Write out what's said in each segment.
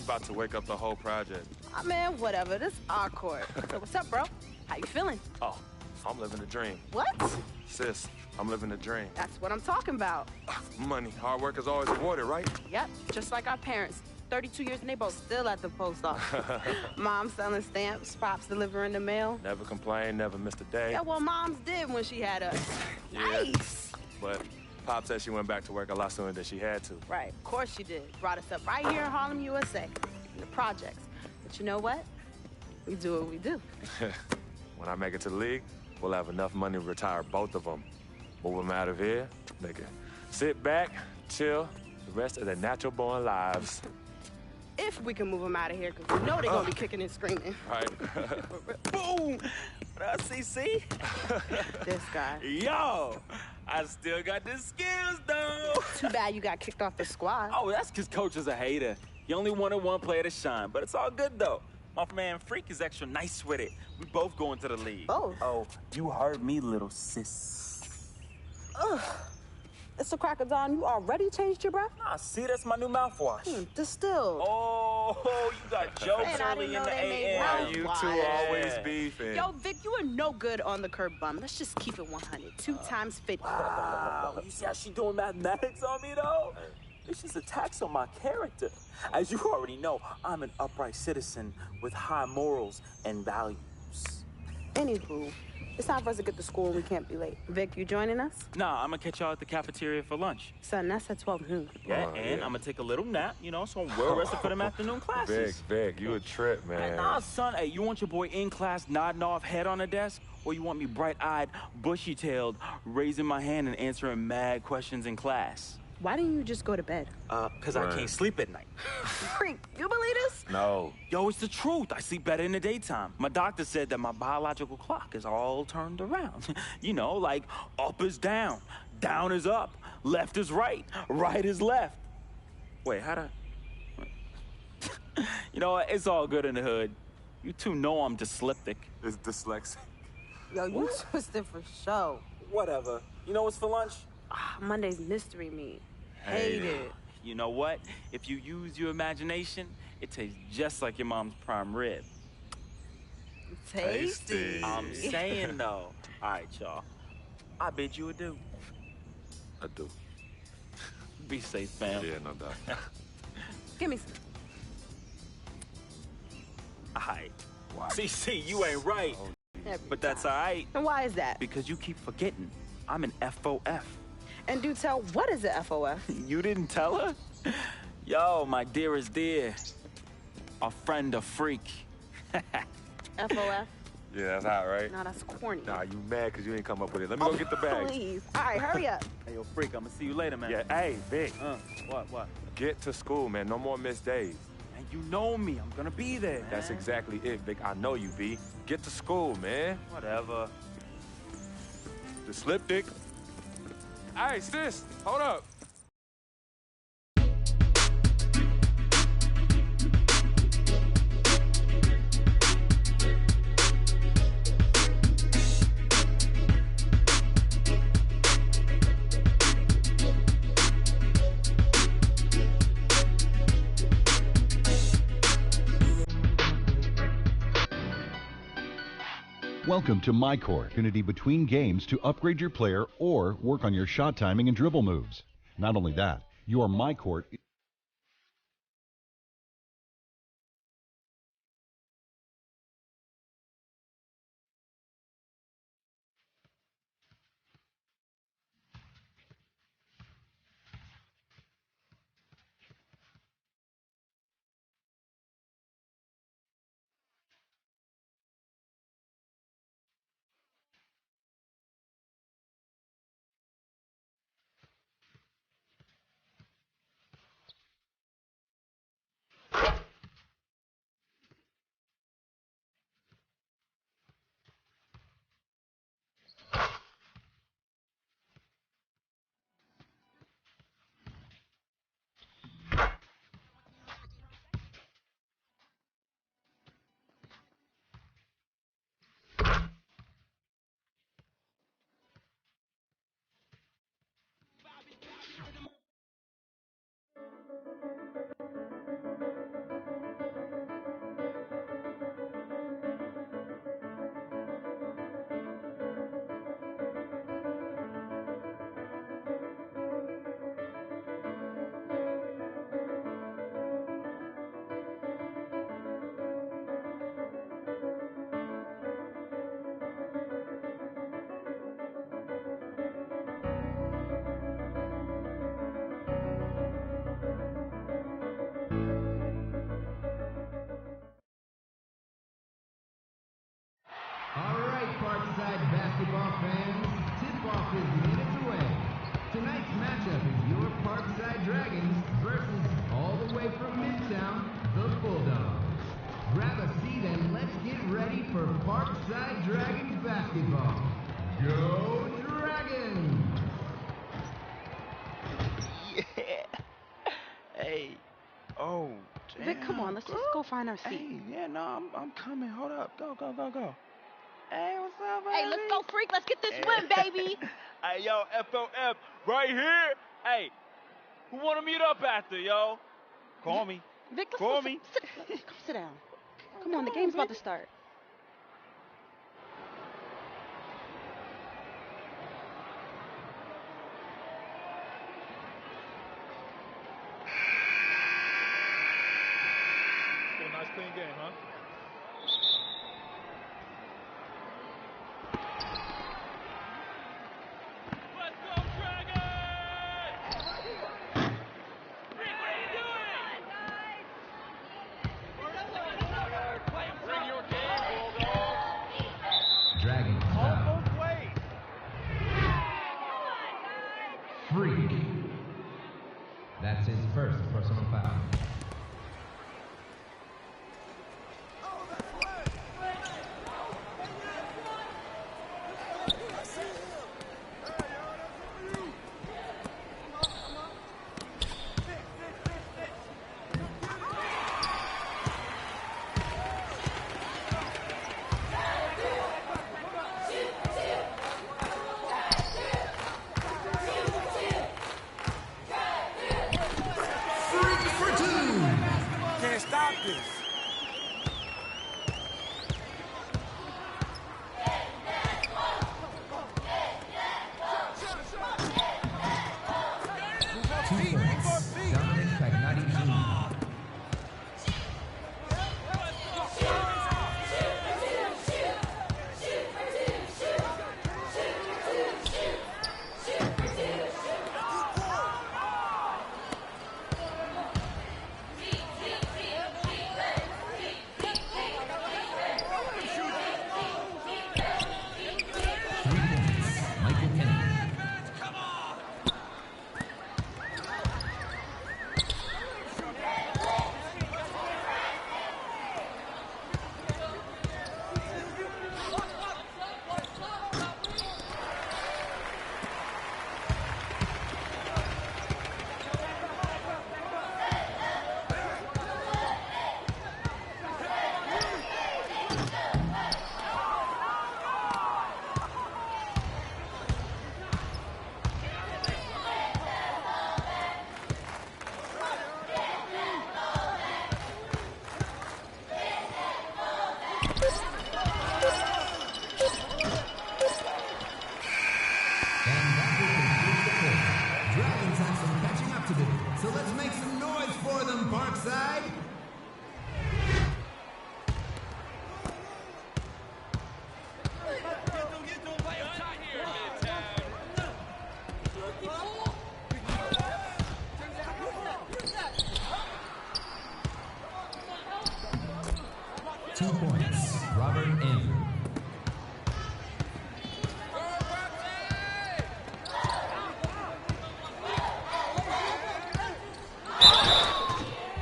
about to wake up the whole project. Ah, man, whatever. This is our court. So what's up, bro? How you feeling? Oh, I'm living the dream. What? Sis, I'm living the dream. That's what I'm talking about. Money, hard work is always rewarded, right? Yep, just like our parents. 32 years and they both still at the post office. Mom selling stamps, Pops delivering the mail. Never complained, never missed a day. Yeah, well, Moms did when she had us. Yeah. Nice. But Pop said she went back to work a lot sooner than she had to. Right, of course she did. Brought us up right here in Harlem, USA, in the projects. But you know what? We do what we do. When I make it to the league, we'll have enough money to retire both of them. Move them out of here, they can sit back, chill, the rest of their natural-born lives. If we can move them out of here, because we know they're going to be kicking and screaming. Right. Boom! What up, CC? This guy. Yo, I still got the skills, though. Too bad you got kicked off the squad. Oh, that's because Coach is a hater. You only wanted one player to shine, but it's all good, though. My man Freak is extra nice with it. We both going to the league. Both? Oh, you heard me, little sis. Ugh. It's a crack of dawn. You already changed your breath? Nah, see, that's my new mouthwash. Distilled. Oh, you got jokes Man, I early didn't in know the they made AM. mouthwash. You Why? two always beefing. Yo, Vic, you are no good on the curb bum. Let's just keep it 100. 2 times 50. Wow, you see how she doing mathematics on me, though? It's just a tax on my character. As you already know, I'm an upright citizen with high morals and values. Anywho, it's time for us to get to school and we can't be late. Vic, you joining us? Nah, I'm gonna catch y'all at the cafeteria for lunch. Son, that's at 12 noon. Yeah, Oh, and yeah. I'm gonna take a little nap, so I'm well rested for them afternoon classes. Vic, you a trip, man. Nah, son, hey, you want your boy in class nodding off, head on the desk? Or you want me bright-eyed, bushy-tailed, raising my hand and answering mad questions in class? Why didn't you just go to bed? Because I can't sleep at night. Freak, you believe this? No. Yo, it's the truth. I sleep better in the daytime. My doctor said that my biological clock is all turned around. Like up is down, down is up, left is right, right is left. Wait, how'd I... You know what? It's all good in the hood. You two know I'm dyslexic. It's dyslexic. Yo, you twisted for show. Whatever. You know what's for lunch? Monday's mystery meat. Hate it. You know what? If you use your imagination, it tastes just like your mom's prime rib. Tasty. I'm saying, though. All right, y'all. I bid you adieu. I do. Be safe, fam. Yeah, no doubt. Give me some. All right. Wow. See, you ain't right. Every But that's time. all right, And why is that? because you keep forgetting. I'm an FOF. And do tell, what is a FOF? You didn't tell her? Yo, my dearest dear. A friend, a freak. FOF? Yeah, that's hot, right? No, that's corny. Nah, you mad because you ain't come up with it. Let me go get the bag. Please. All right, hurry up. Hey, yo, freak, I'm gonna see you later, man. Yeah, hey, Vic, What? get to school, man. No more missed days. And you know me. I'm gonna be there, man. That's exactly it, Vic. I know you, B. Get to school, man. Whatever. The slip dick. Hey, sis, hold up. Welcome to My Court, opportunity between games to upgrade your player or work on your shot timing and dribble moves. Not only that, your My Court Parkside basketball fans, tip-off is minutes away. Tonight's matchup is your Parkside Dragons versus all the way from Midtown, the Bulldogs. Grab a seat and let's get ready for Parkside Dragons basketball. Go Dragons! Yeah. Hey. Oh, damn. Vic, come on, let's just go find our seat. Hey, yeah, no, I'm coming. Hold up. Go. Hey, what's up, baby? Hey, let's go, freak. Let's get this win, baby. Hey, yo, FOF, right here. Hey, who want to meet up after, yo? Call me. Vic, let's Call go me. Come sit down. Come on, the game's about to start. Been a nice clean game, huh? Let's go, Dragons! Rick, what are you doing? Bring your game, Bulldogs. Dragons All foul. both ways. Freak. That's his first personal foul. Can't stop this. Dominic Pagnotti Jr. Michael Kennedy. Dragons have some catching up to do, so let's make some noise for them, Parkside. Two points, Robert Andrew.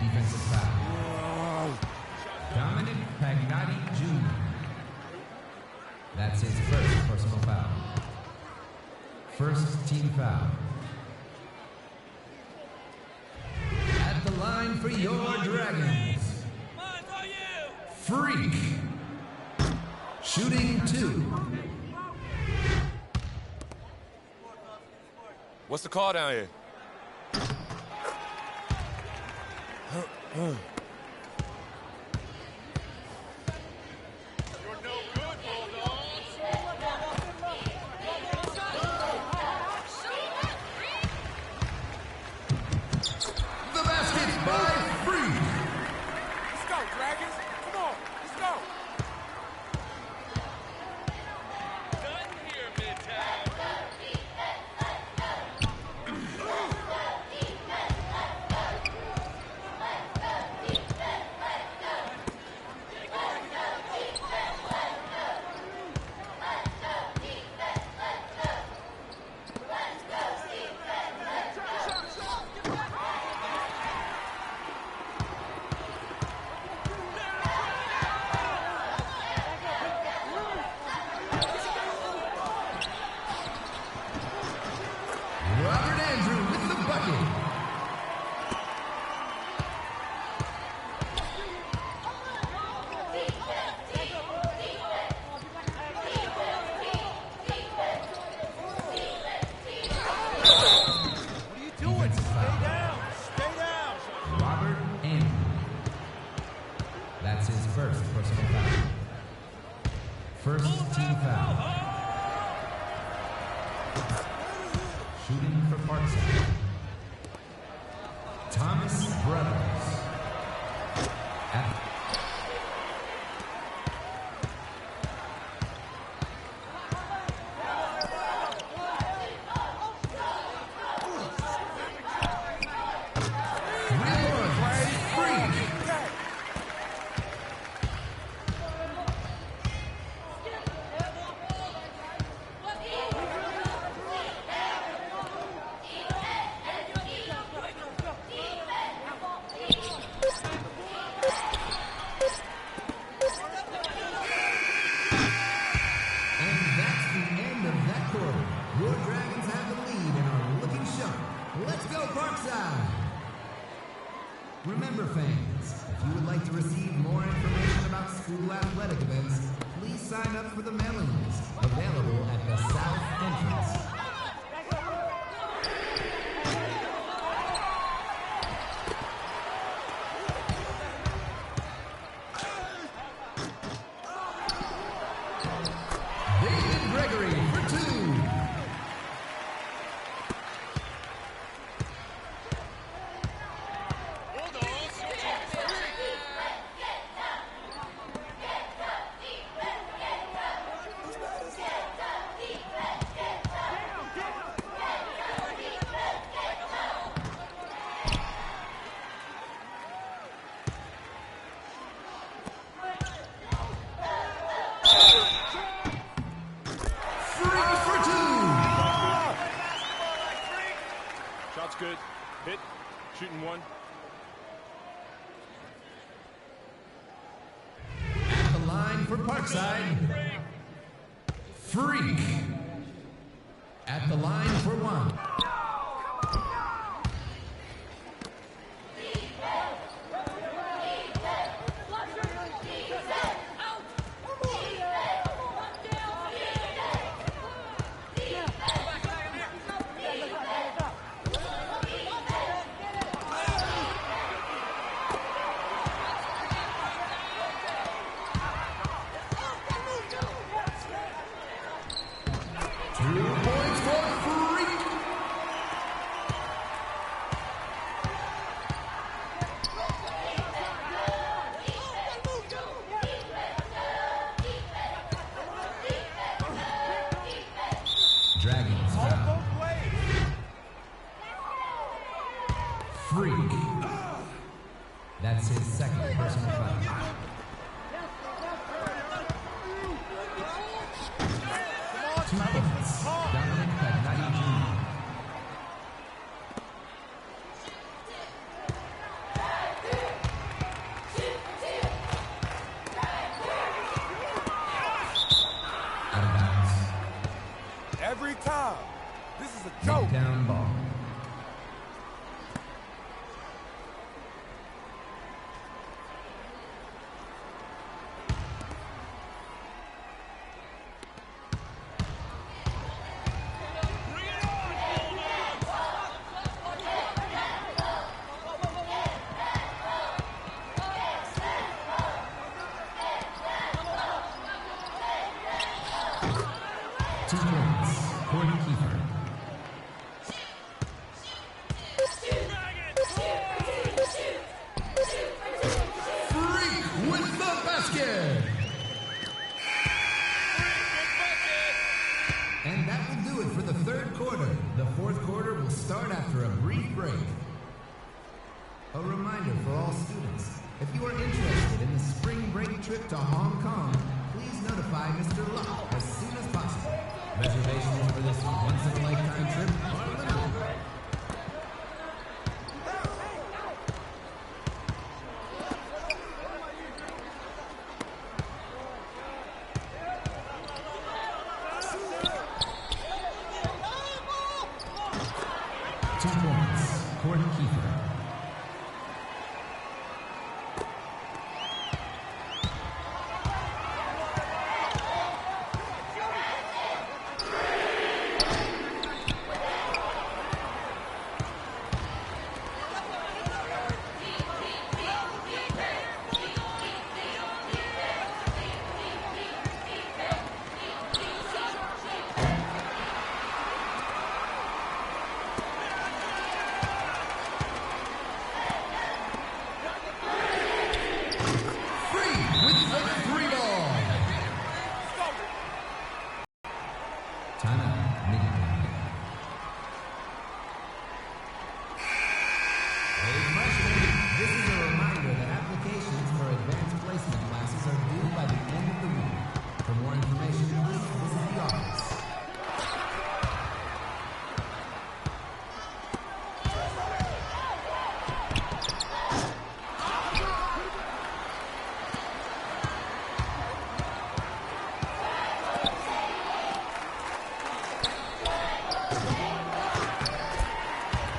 Defensive foul. Dominic Pagnotti Jr. That's his first personal foul. First team foul. At the line for your Dragons. Freak. Shooting 2. What's the call down here? The basket by Freak. Let's go, Dragons. Come on, let's go. Done here, Midtown. shooting for Parkside. Thomas Brothers. Remember, fans, if you would like to receive more information about school athletic events, please sign up for the mailing list available at the south entrance. David Gregory for 2. Shot's good. Hit. Shooting one. At the line for Parkside. Freak. At the line for 1. Dragons foul. Freak. That's his second personal foul. Two points. Dominic Pagnati Jr. Out of bounds. Every time. This is a joke. Down ball. Bring it on, Bulldogs. 2 points. Gordon Kiefer. Freak with the basket. And that will do it for the third quarter. The fourth quarter will start after a brief break. A reminder for all students, if you are interested in the spring break trip to Hong Kong, please notify Mr. Luck as soon as possible. Reservations for this once-in-a-lifetime trip are limited. Two points. Gordon Kiefer.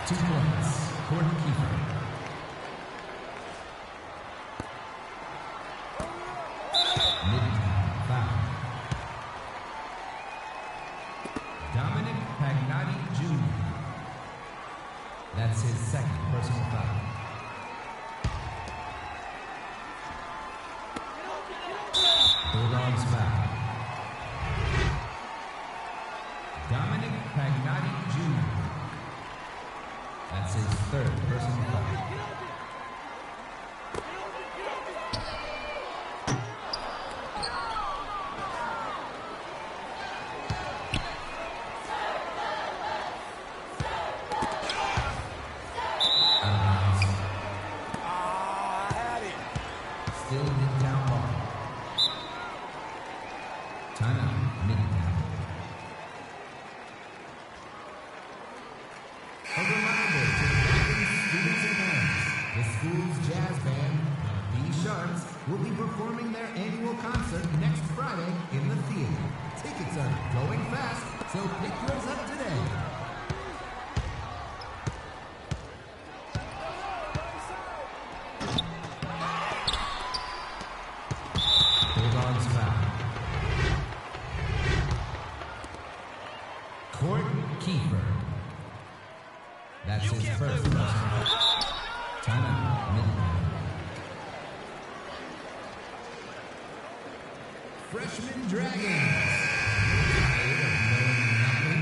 2 points. Court Kiefer. Midtown foul. Dominic Pagnotti Jr. That's his second personal foul. Bulldogs foul. Dominic Pagnotti Jr. That's his third personal foul. Still Midtown ball. Timeout, Midtown. A reminder to Dragons students and parents, the school's jazz band, the B-Sharps, will be performing their annual concert next Friday in the theater. Tickets are going fast, so pick yours up today. Bulldogs foul. Court Kiefer. That's his first personal foul. Timeout, Midtown. Freshman Dragons. Tired of knowing nothing?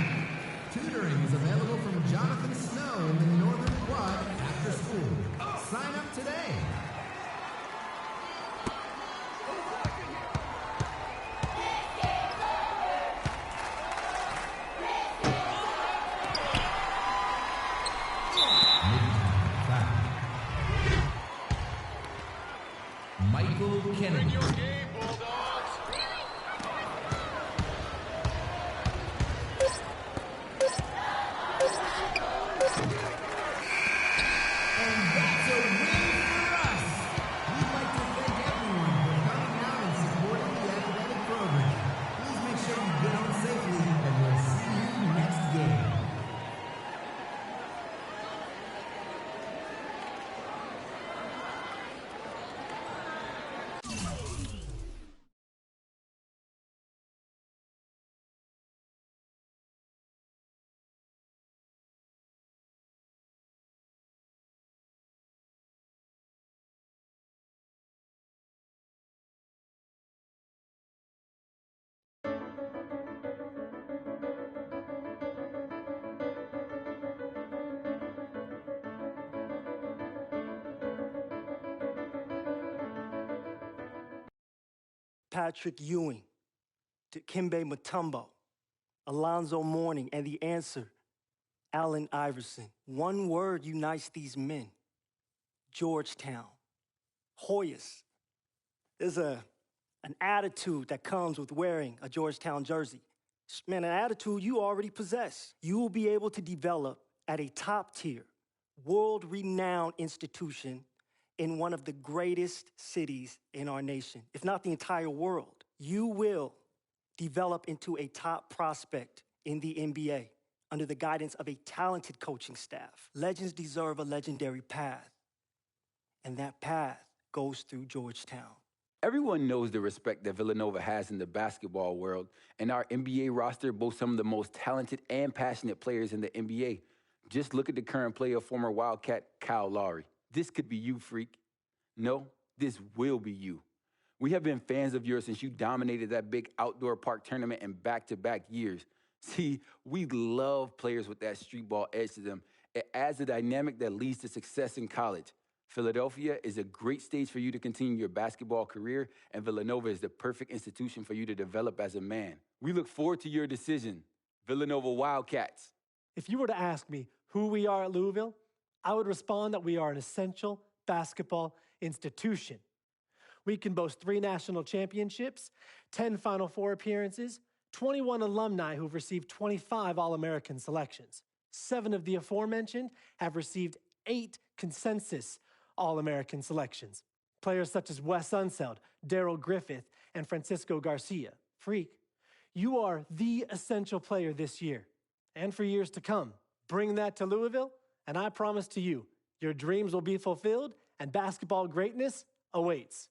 Tutoring is available from Jonathan Snow in the Northern Quad after school. Sign up today. Midtown foul. Michael Kennedy. And that's a win for us. We'd like to thank everyone for coming out and supporting the athletic program. Please make sure you get home safely, and we'll see you next game. Patrick Ewing, Dikembe Mutombo, Alonzo Mourning, and the answer, Allen Iverson. One word unites these men: Georgetown. Hoyas. There's an attitude that comes with wearing a Georgetown jersey. Man, an attitude you already possess. You will be able to develop at a top-tier, world-renowned institution in one of the greatest cities in our nation, if not the entire world. You will develop into a top prospect in the NBA under the guidance of a talented coaching staff. Legends deserve a legendary path, and that path goes through Georgetown. Everyone knows the respect that Villanova has in the basketball world, and our NBA roster boasts some of the most talented and passionate players in the NBA. Just look at the current player, former Wildcat Kyle Lowry. This could be you, freak. No, this will be you. We have been fans of yours since you dominated that big outdoor park tournament in back-to-back years. See, we love players with that street ball edge to them. It adds a dynamic that leads to success in college. Philadelphia is a great stage for you to continue your basketball career, and Villanova is the perfect institution for you to develop as a man. We look forward to your decision. Villanova Wildcats. If you were to ask me who we are at Louisville, I would respond that we are an essential basketball institution. We can boast 3 national championships, 10 Final Four appearances, 21 alumni who've received 25 All-American selections. 7 of the aforementioned have received 8 consensus All-American selections. Players such as Wes Unseld, Darrell Griffith, and Francisco Garcia. Freak, you are the essential player this year and for years to come. Bring that to Louisville, And I promise to you, your dreams will be fulfilled and basketball greatness awaits.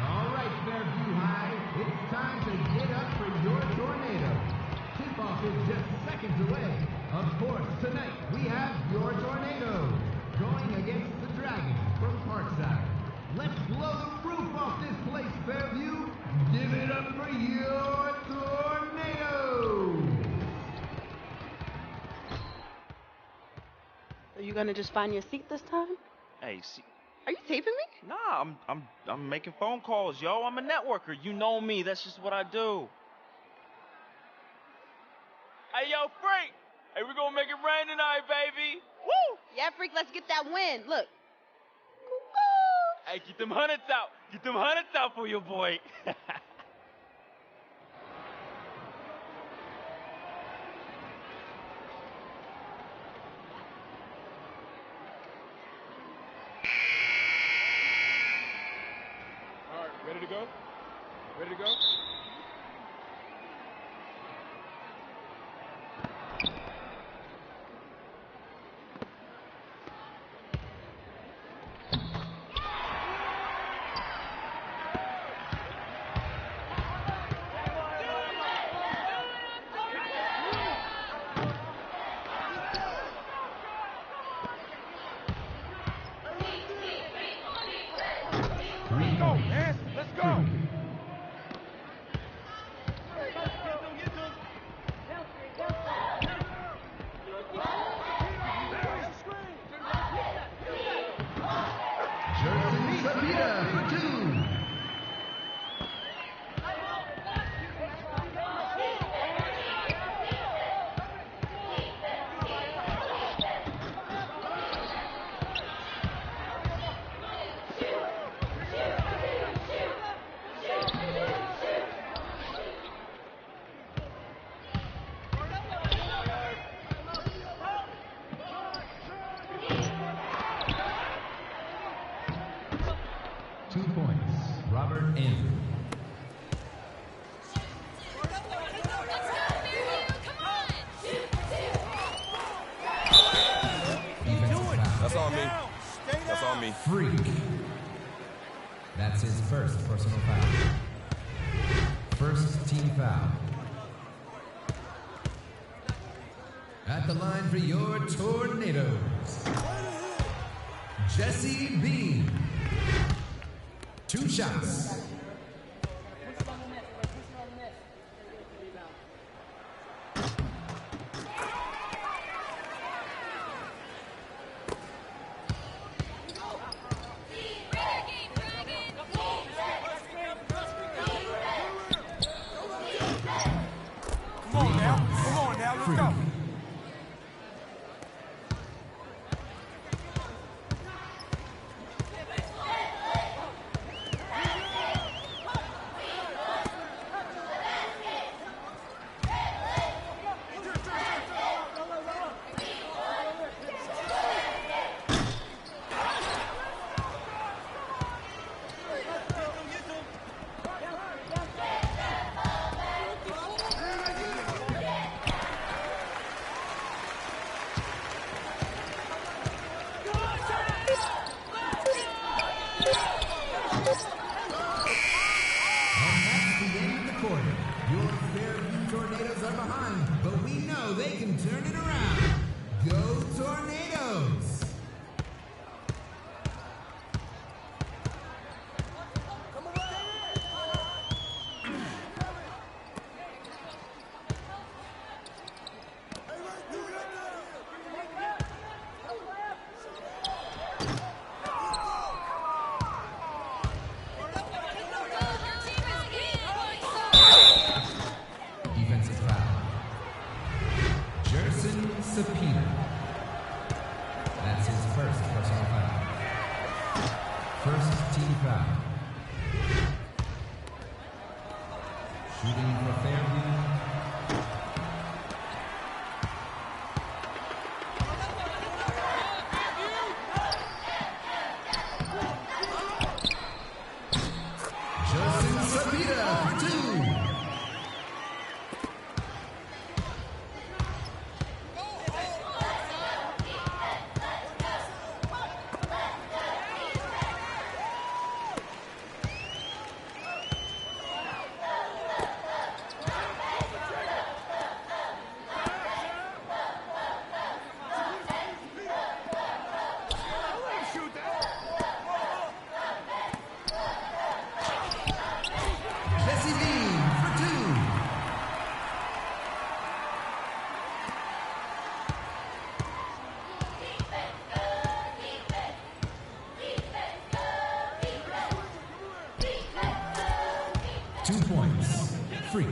All right, Fairview High, it's time to get up for your tornado. Tip-off is just seconds away. Of course, tonight we have your tornadoes going against the Dragons from Parkside. Let's blow the roof off this place, Fairview. Give it up for your tornadoes. Are you gonna just find your seat this time? Hey, see. Are you taping me? Nah, I'm making phone calls, yo. I'm a networker. You know me. That's just what I do. Hey, yo, Freak. Hey, we gonna make it rain tonight, baby. Woo! Yeah, Freak, let's get that win. Look. Hey, get them hundreds out. Get them hundreds out for your boy. All right, ready to go? Ready to go? Let's go, man. Let's go. Jerson Sabita for two. Robert Andrew. That's on me. That's on me. Freak. That's his first personal foul. First team foul. At the line for your tornadoes, Jesse Bean. 2 shots. Come on now, let's go. Sapina. That's his first personal foul. First team foul. Shooting for Fairview. Justin Sapina for 2. Jesse Dean for 2. Two points. Freak.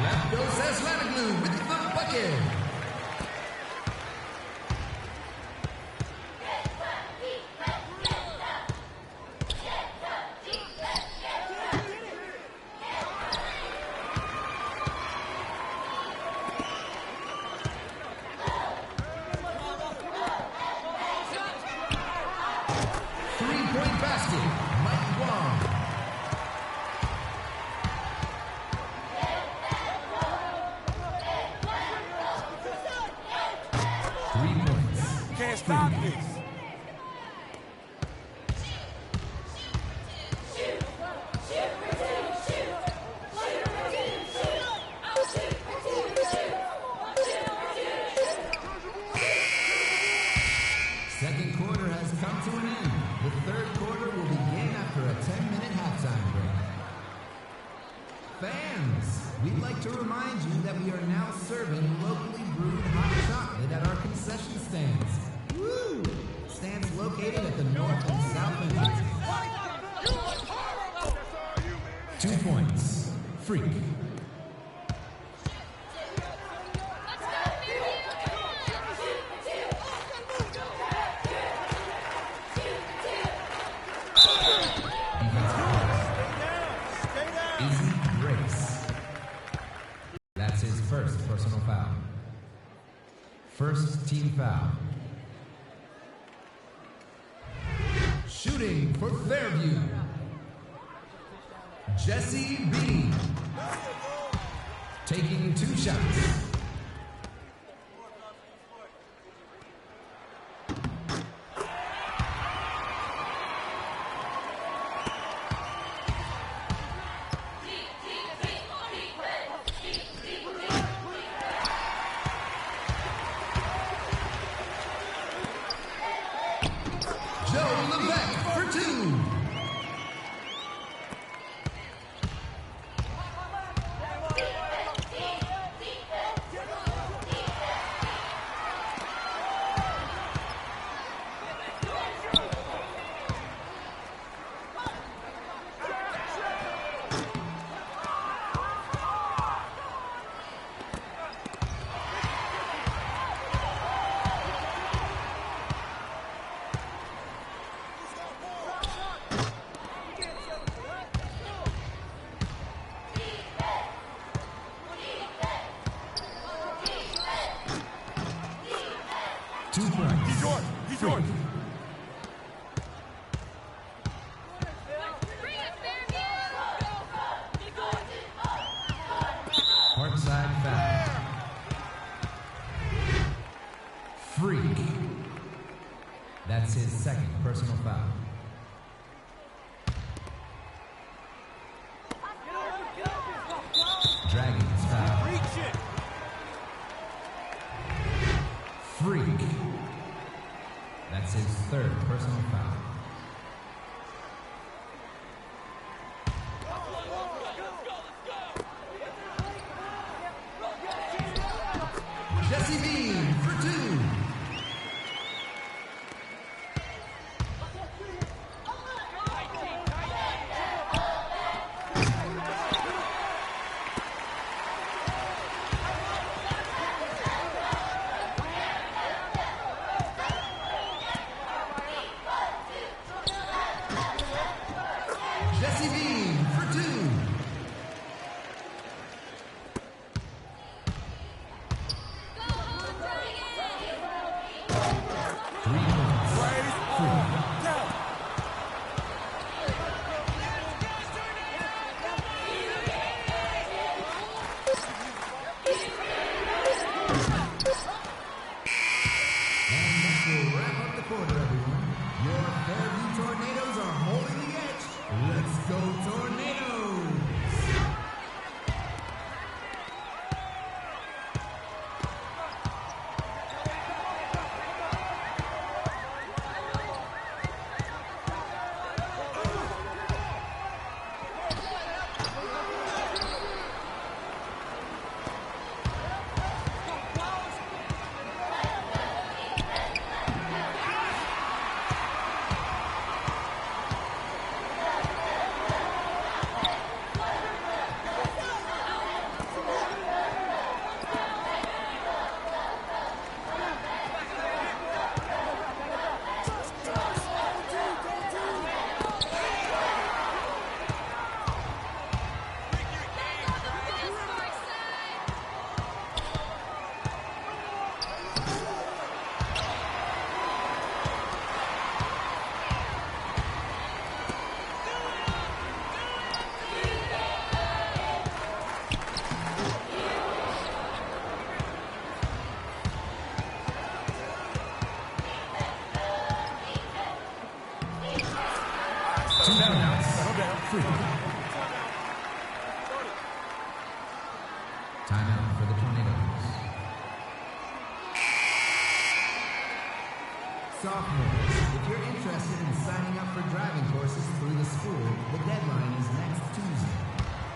Left goes Saslanaglu with the bucket. Three-point basket. Mike Wong. Three points. Can't stop this. Second quarter has come to an end. The third quarter will begin after a 10-minute halftime break. Fans, we'd like to remind you that we are now serving locally brewed hot chocolate at our concession stands. Woo! Stands located at the north and south entrances. 2 points. Freak. Izzy Grace. That's his first personal foul. First team foul. Shooting for Fairview. Jesse B. Taking 2 shots. Joe Levesque for 2. Jesse Bean for 2. Timeout for the Tornadoes. Sophomores, if you're interested in signing up for driving courses through the school, the deadline is next Tuesday.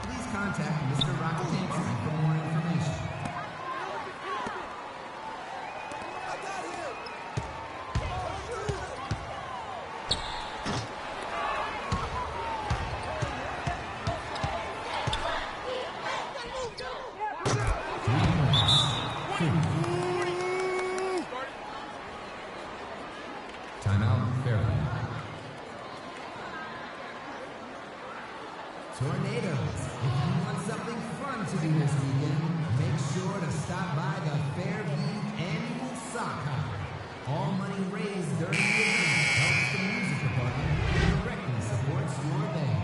Please contact Mr. Rockatansky for more information. Tornadoes, if you want something fun to do this weekend, make sure to stop by the Fairview Annual Sock Hop. All money raised during the event helps the music department and directly supports your band.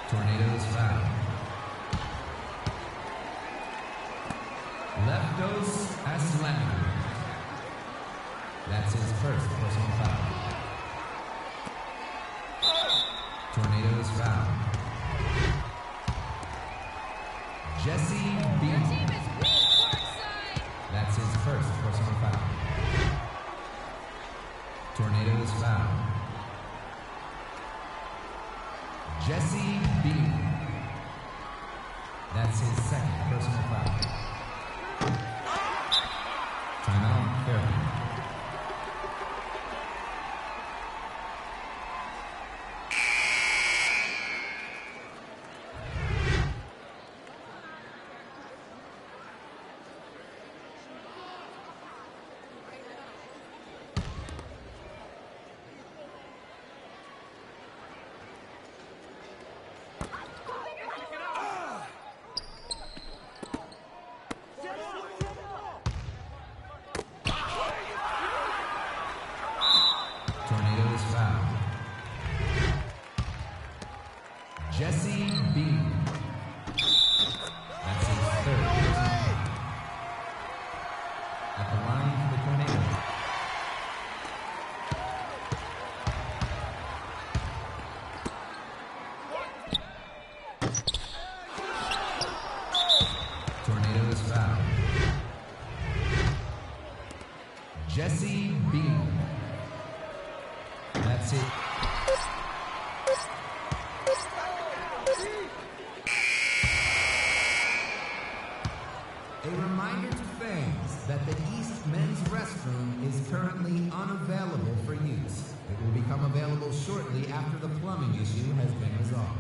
Tornadoes foul. Leftos Aslanu. That's his first personal foul. Tornadoes foul. Jesse Bean. That's his first personal foul. Tornadoes foul. Jesse Bean. That's his second personal foul. Timeout, Fairview. Tornadoes foul. Jesse Bean. That's his third personal foul. At the line for the Tornadoes. Tornadoes foul. Jesse Bean. That's it. A reminder to fans that the East Men's Restroom is currently unavailable for use. It will become available shortly after the plumbing issue has been resolved.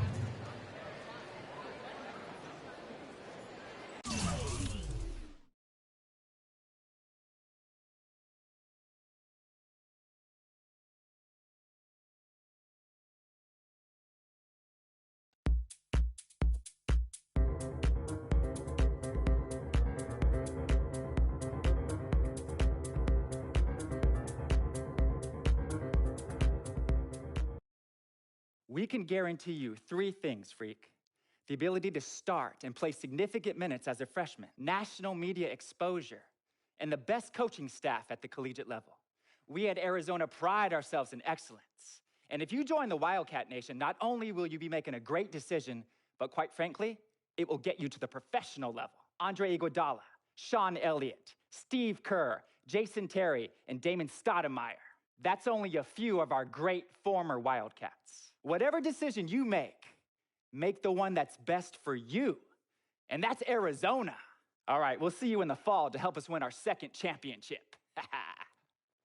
We can guarantee you 3 things, Freak. The ability to start and play significant minutes as a freshman, national media exposure, and the best coaching staff at the collegiate level. We at Arizona pride ourselves in excellence. And if you join the Wildcat Nation, not only will you be making a great decision, but quite frankly, it will get you to the professional level. Andre Iguodala, Sean Elliott, Steve Kerr, Jason Terry, and Damon Stoudemire. That's only a few of our great former Wildcats. Whatever decision you make the one that's best for you. And that's Arizona. All right, we'll see you in the fall to help us win our 2nd championship.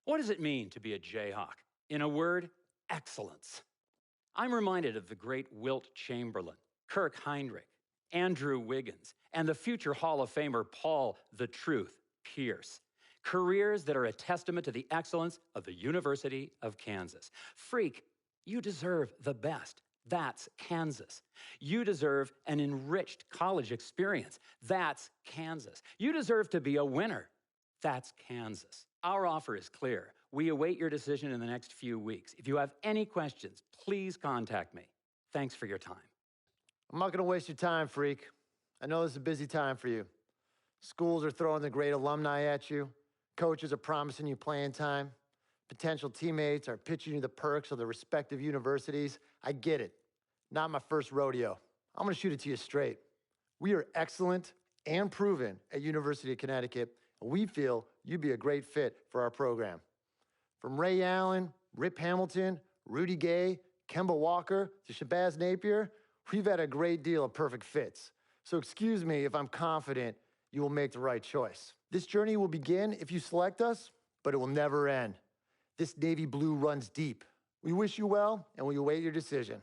What does it mean to be a Jayhawk? In a word, excellence. I'm reminded of the great Wilt Chamberlain, Kirk Heinrich, Andrew Wiggins, and the future Hall of Famer Paul "The Truth" Pierce. Careers that are a testament to the excellence of the University of Kansas. Freak, you deserve the best. That's Kansas. You deserve an enriched college experience. That's Kansas. You deserve to be a winner. That's Kansas. Our offer is clear. We await your decision in the next few weeks. If you have any questions, please contact me. Thanks for your time. I'm not going to waste your time, Freak. I know this is a busy time for you. Schools are throwing the great alumni at you. Coaches are promising you playing time. Potential teammates are pitching you the perks of the respective universities. I get it. Not my first rodeo. I'm going to shoot it to you straight. We are excellent and proven at University of Connecticut, and we feel you'd be a great fit for our program. From Ray Allen, Rip Hamilton, Rudy Gay, Kemba Walker, to Shabazz Napier, we've had a great deal of perfect fits. So excuse me if I'm confident you will make the right choice. This journey will begin if you select us, but it will never end. This navy blue runs deep. We wish you well, and we await your decision.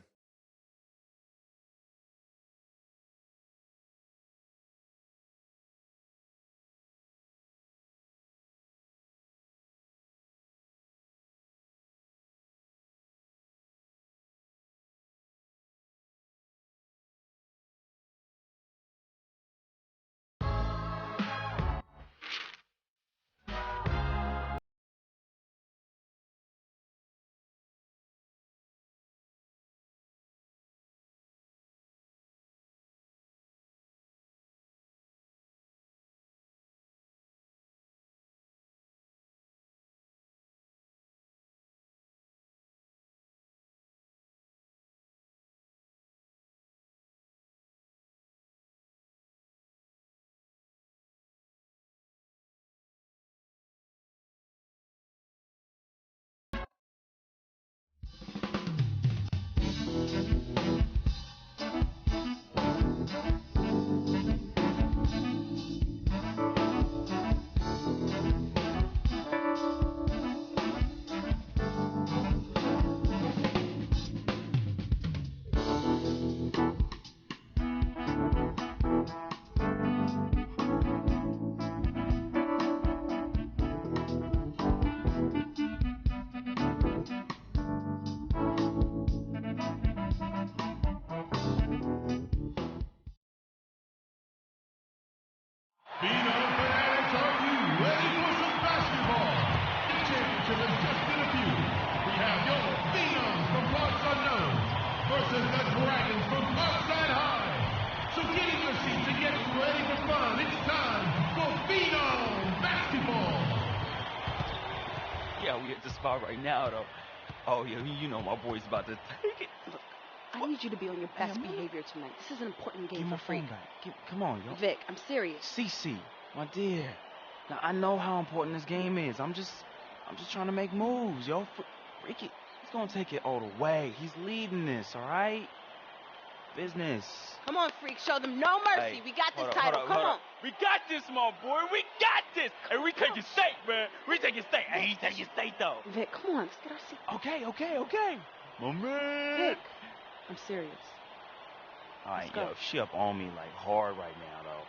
Right now, though. Oh, yeah, you know my boy's about to take it. Look, I need you to be on your best behavior tonight. This is an important game for Freak. Come on, yo. Vic, I'm serious. Cece, my dear. Now, I know how important this game is. I'm just trying to make moves, yo. Freaky, he's gonna take it all the way. He's leading this, all right? Business. Come on, freak. Show them no mercy. Hey, We got this hold title. up, Come hold on. up. We got this, my boy. We got this. And we taking state, man. We taking state. Hey, he's taking state, though. Vic, come on. Let's get our seat. Okay. My man. Vic, I'm serious. All right, Let's go. yo, she up on me like hard right now, though.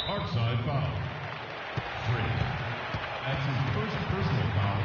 Parkside foul. 3. That's his first personal foul.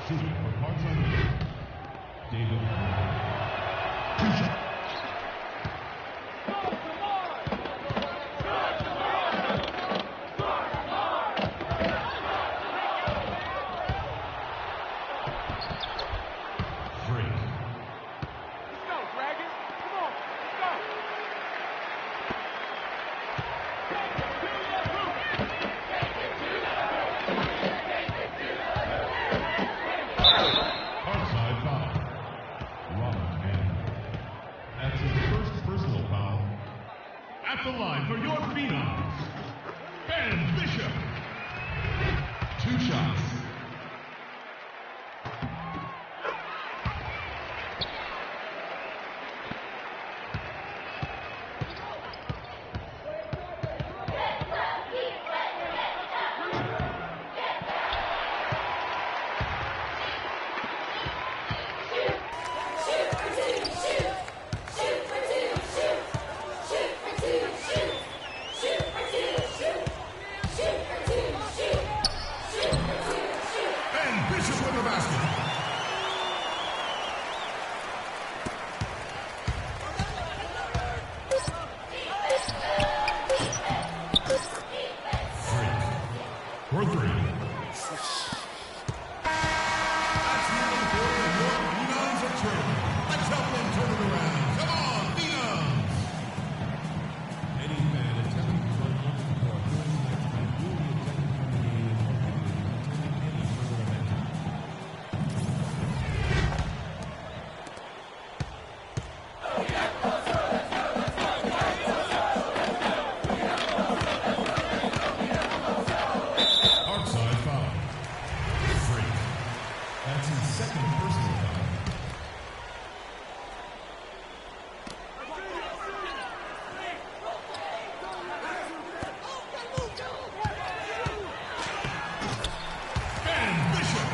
Shooting for Parkside. David. 2 shots. Parkside foul. Robert Mann. That's his first personal foul. At the line for your phenoms, Ben Bishop. 2 shots. Ben Bishop with the basket. For 3. That's nearly 4 more phenoms of training. Let's help them turn it around. Come on, phenoms! Any fan attempting to run once before during the next match will be ejected from the game and prohibited from attempting any further event. Parkside foul. 3. That's his second personal foul. Ben Bishop.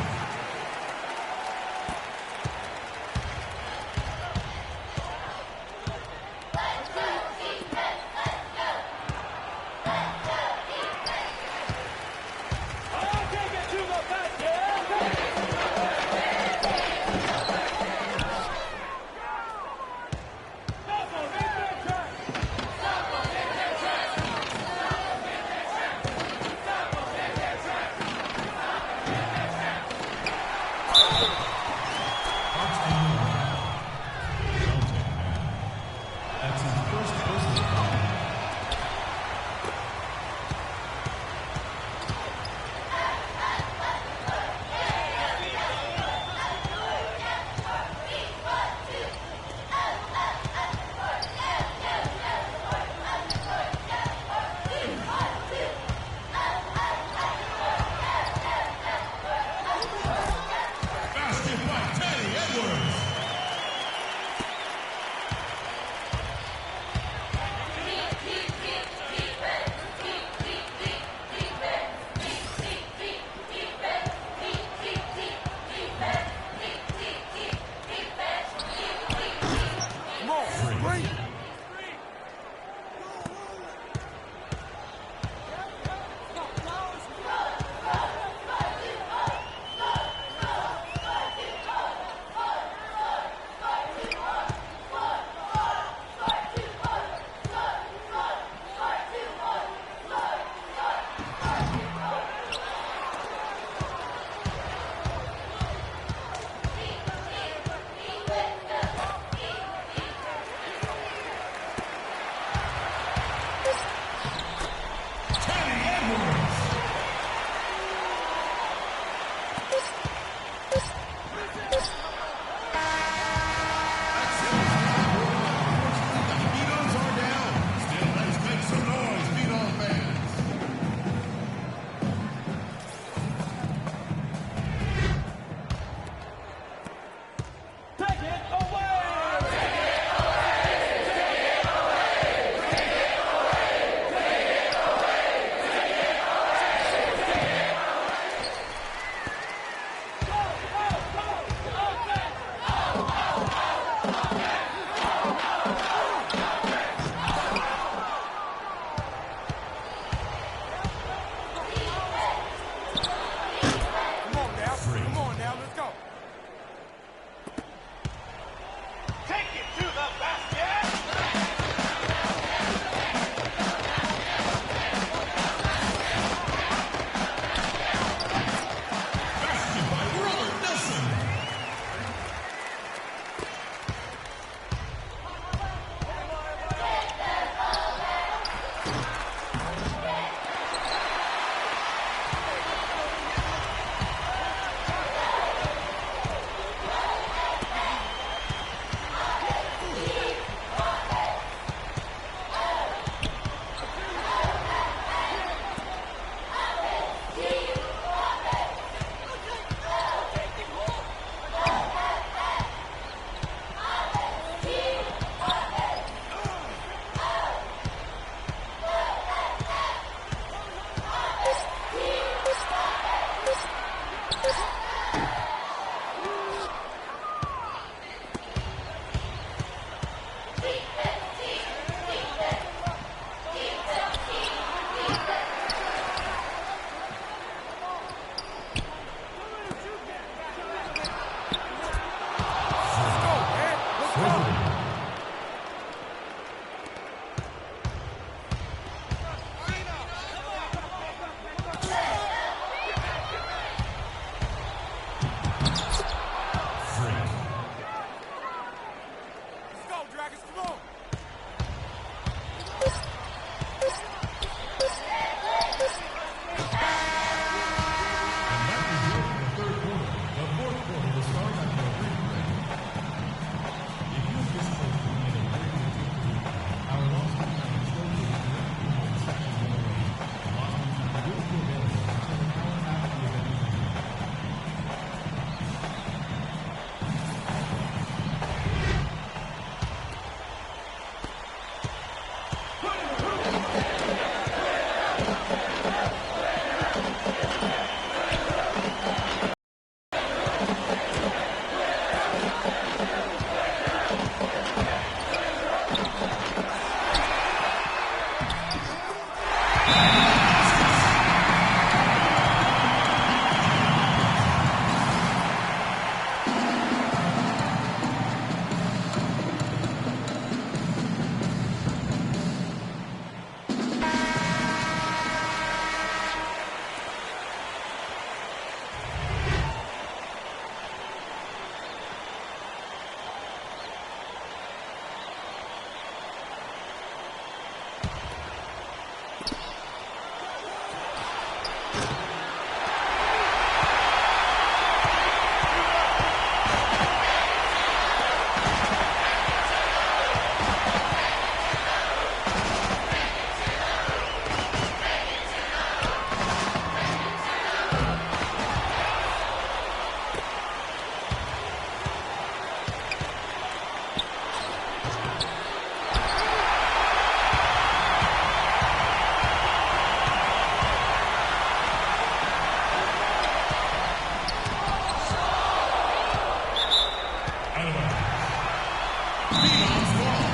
Phenom's Fall.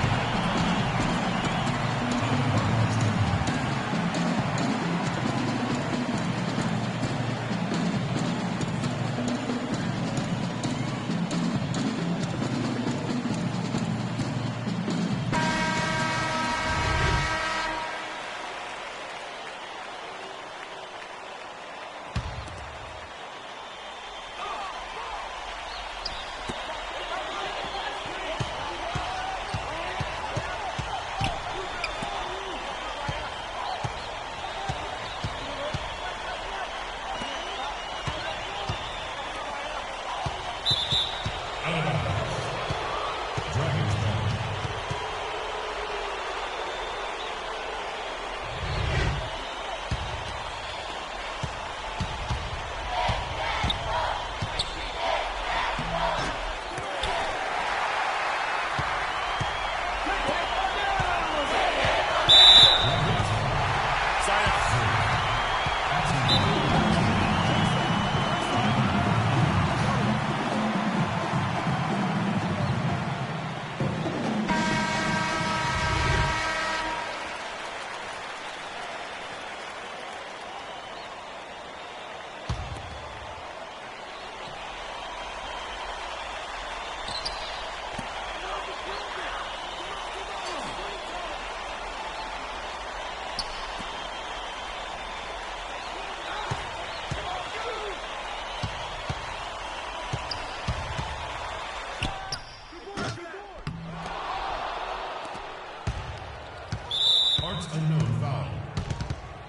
Unknown foul.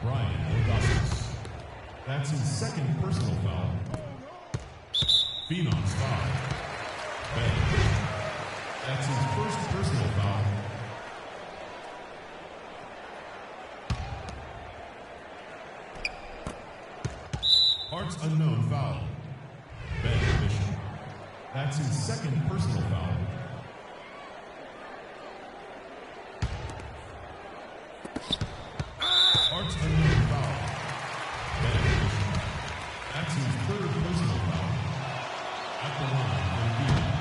Brian Augustus. That's his second personal foul. Phenom's foul. Ben. That's his first personal foul. Parts unknown foul. Ben Bishop. That's his second personal foul. Parts unknown foul. Ben Bishop. That's his third personal foul. At the line for Phoenix.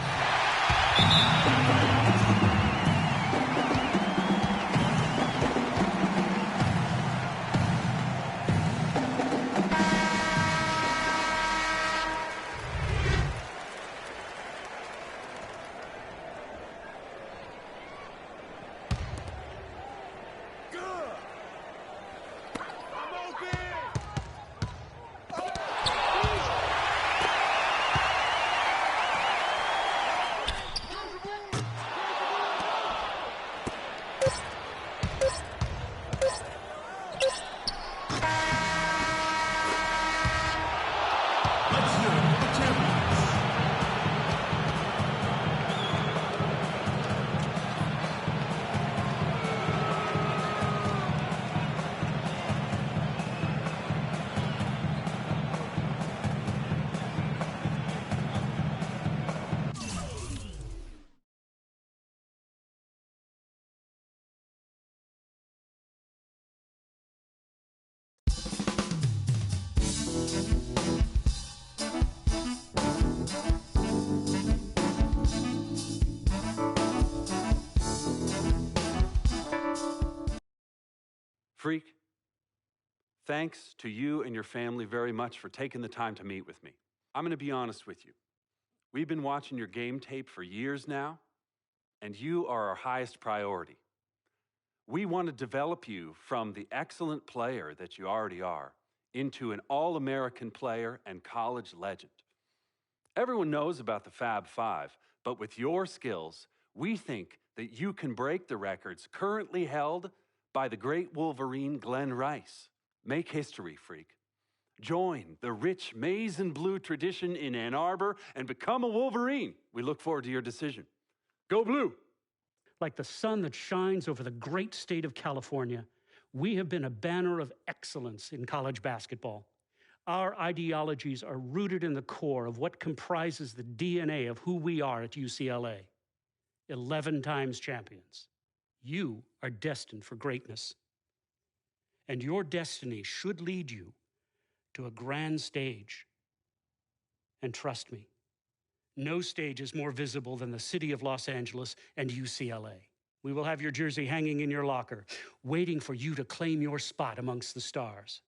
Freak, thanks to you and your family very much for taking the time to meet with me. I'm going to be honest with you. We've been watching your game tape for years now, and you are our highest priority. We want to develop you from the excellent player that you already are into an All-American player and college legend. Everyone knows about the Fab Five, but with your skills, we think that you can break the records currently held by the great Wolverine Glenn Rice. Make history, Freak. Join the rich maize and blue tradition in Ann Arbor and become a Wolverine. We look forward to your decision. Go Blue! Like the sun that shines over the great state of California, we have been a banner of excellence in college basketball. Our ideologies are rooted in the core of what comprises the DNA of who we are at UCLA. 11 times champions. You are destined for greatness. And your destiny should lead you to a grand stage. And trust me, No stage is more visible than the city of Los Angeles and UCLA. We will have your jersey hanging in your locker, waiting for you to claim your spot amongst the stars.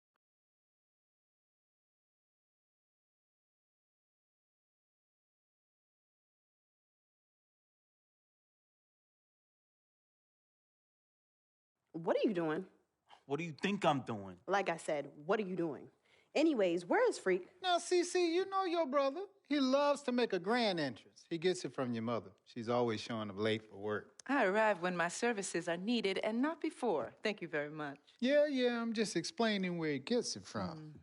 What are you doing? What do you think I'm doing? Like I said, what are you doing? Anyways, where is Freak? Now, CC, you know your brother. He loves to make a grand entrance. He gets it from your mother. She's always showing up late for work. I arrive when my services are needed and not before. Thank you very much. Yeah, I'm just explaining where he gets it from.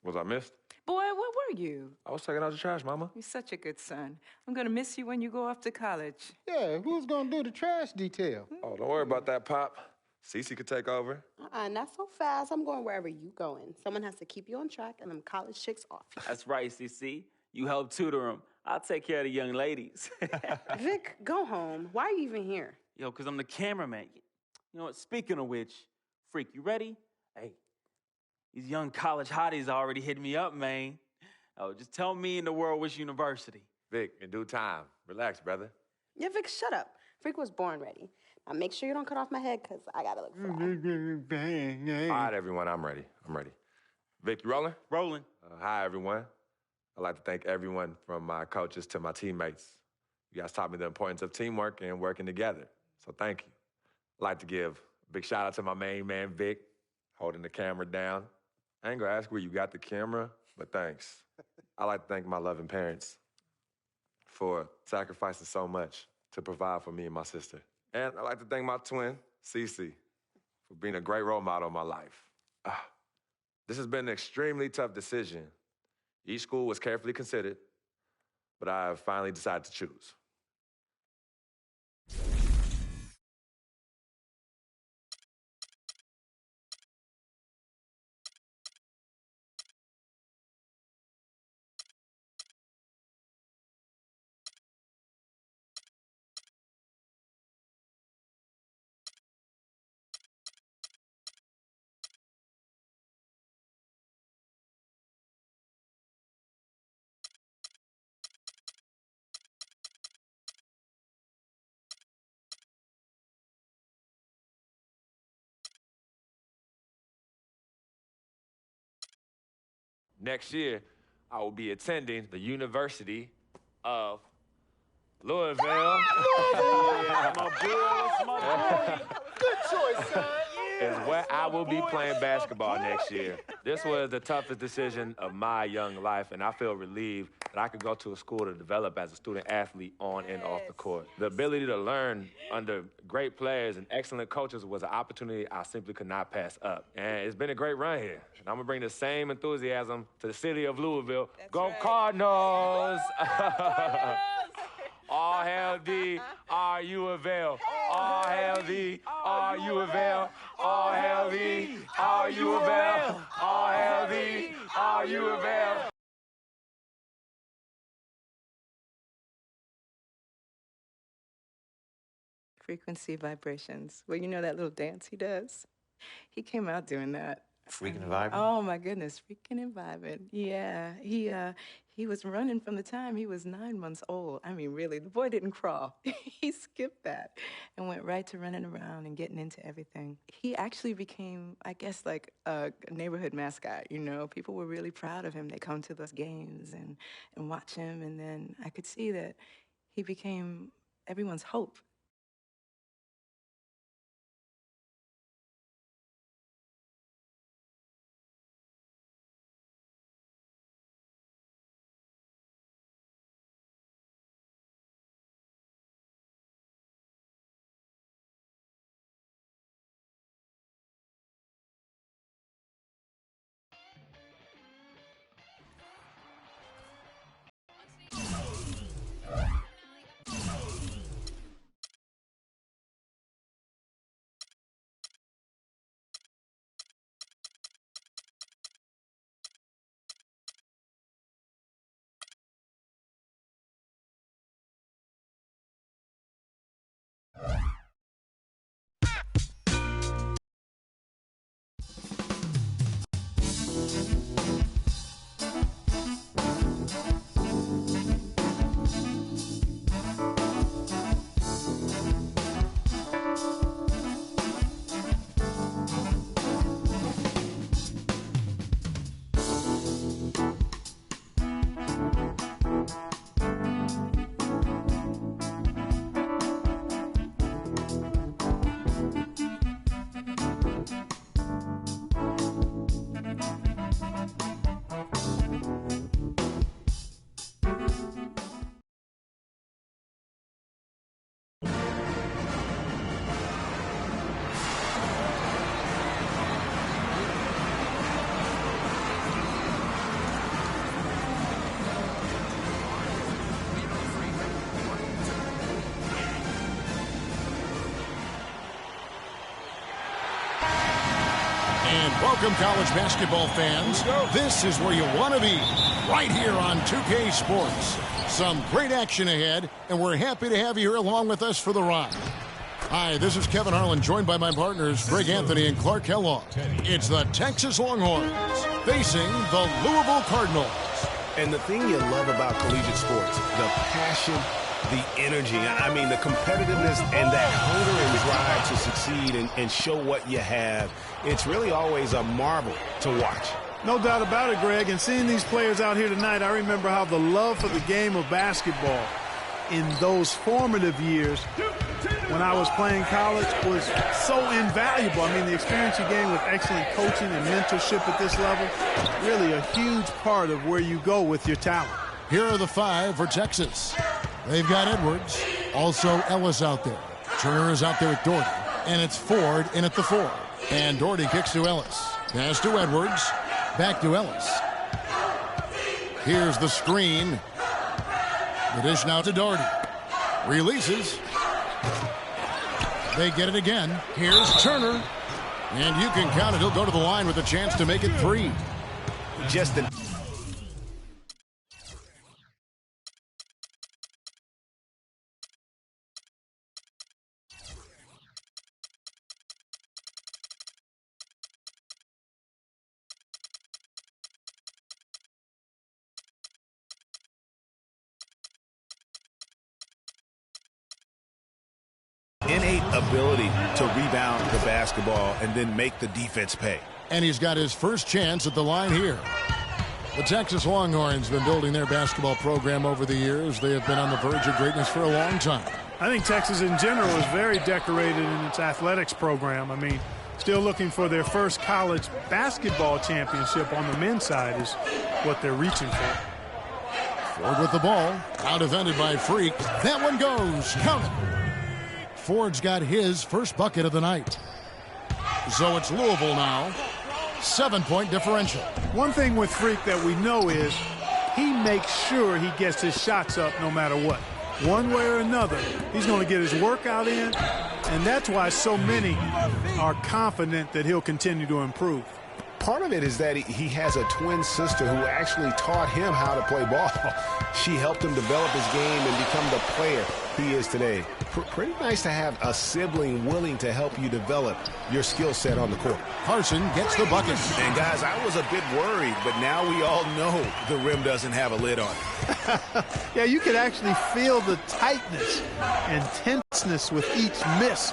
Was I missed? Boy, where were you? I was taking out the trash, Mama. You're such a good son. I'm gonna miss you when you go off to college. Yeah, who's gonna do the trash detail? Oh, don't worry about that, Pop. Cece could take over. Not so fast. I'm going wherever you going. Someone has to keep you on track and them college chicks off. That's right, CC. You help tutor them. I'll take care of the young ladies. Vic, go home. Why are you even here? Yo, because I'm the cameraman. You know what? Speaking of which, Freak, you ready? Hey, these young college hotties already hit me up, man. Oh, just tell me in the world which university. Vic, in due time. Relax, brother. Yeah, Vic, shut up. Freak was born ready. Now make sure you don't cut off my head, because I gotta look fly. All right, everyone, I'm ready. Vic, you rolling? Rolling. Hi, everyone. I'd like to thank everyone from my coaches to my teammates. You guys taught me the importance of teamwork and working together, so thank you. I'd like to give a big shout out to my main man, Vic, holding the camera down. I ain't gonna ask where you got the camera, but thanks. I'd like to thank my loving parents for sacrificing so much to provide for me and my sister. And I'd like to thank my twin, Cece, for being a great role model in my life. This has been an extremely tough decision. Each school was carefully considered, but I have finally decided to choose. Next year, I will be attending the University of Louisville. Yeah, my boy. Good choice, son. Is where I will be playing basketball next year. This was the toughest decision of my young life, and I feel relieved that I could go to a school to develop as a student athlete on and off the court. The ability to learn under great players and excellent coaches was an opportunity I simply could not pass up. And it's been a great run here. And I'm gonna bring the same enthusiasm to the city of Louisville. Go right. Cardinals! All hail thee, R.U.L. All hail thee, R.U.L. All hail thee, R.U.L. All hail thee, R.U.L. Frequency vibrations. Well, you know that little dance he does? He came out doing that. Freaking and vibing? Oh, my goodness. Freaking and vibing. Yeah. He was running from the time he was 9 months old. I mean, really, the boy didn't crawl. He skipped that and went right to running around and getting into everything. He actually became, I guess, like a neighborhood mascot, you know? People were really proud of him. They come to those games and watch him, and then I could see that he became everyone's hope. And welcome, college basketball fans. This is where you want to be, right here on 2K Sports. Some great action ahead, and we're happy to have you here along with us for the ride. Hi, this is Kevin Harlan, joined by my partners, Greg Anthony and Clark Kellogg. It's the Texas Longhorns facing the Louisville Cardinals. And the thing you love about collegiate sports, the passion, the energy, I mean, the competitiveness and that hunger and drive to succeed and show what you have, it's really always a marvel to watch. No doubt about it, Greg. And seeing these players out here tonight, I remember how the love for the game of basketball in those formative years when I was playing college was so invaluable. I mean, the experience you gain with excellent coaching and mentorship at this level, really a huge part of where you go with your talent. Here are the 5 for Texas. They've got Edwards, also Ellis out there. Turner is out there with Doherty, and it's Ford in at the 4. And Doherty kicks to Ellis. Pass to Edwards, back to Ellis. Here's the screen. The dish now to Doherty. Releases. They get it again. Here's Turner. And you can count it. He'll go to the line with a chance to make it 3. Just an... innate ability to rebound the basketball and then make the defense pay. And he's got his first chance at the line here. The Texas Longhorns have been building their basketball program over the years. They have been on the verge of greatness for a long time. I think Texas in general is very decorated in its athletics program. I mean, still looking for their first college basketball championship on the men's side is what they're reaching for. Ford with the ball. Out defended by Freak. That one goes. Count it. Ford's got his first bucket of the night. So it's Louisville now. 7-point differential. One thing with Freak that we know is he makes sure he gets his shots up no matter what. One way or another, he's going to get his workout in, and that's why so many are confident that he'll continue to improve. Part of it is that he has a twin sister who actually taught him how to play ball. She helped him develop his game and become the player he is today. Pretty nice to have a sibling willing to help you develop your skill set on the court. Carson gets the bucket. And guys, I was a bit worried, but now we all know the rim doesn't have a lid on it. Yeah, you could actually feel the tightness and tenseness with each miss.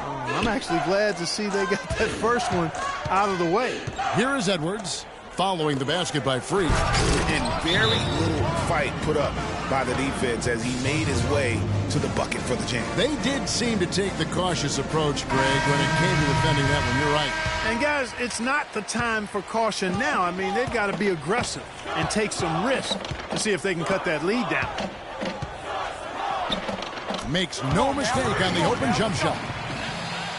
I'm actually glad to see they got that first one out of the way. Here is Edwards following the basket by Freak. And very little fight put up by the defense as he made his way to the bucket for the jam. They did seem to take the cautious approach, Greg, when it came to defending that one. You're right. And guys, it's not the time for caution now. I mean, they've got to be aggressive and take some risk to see if they can cut that lead down. Makes no mistake on the open jump shot.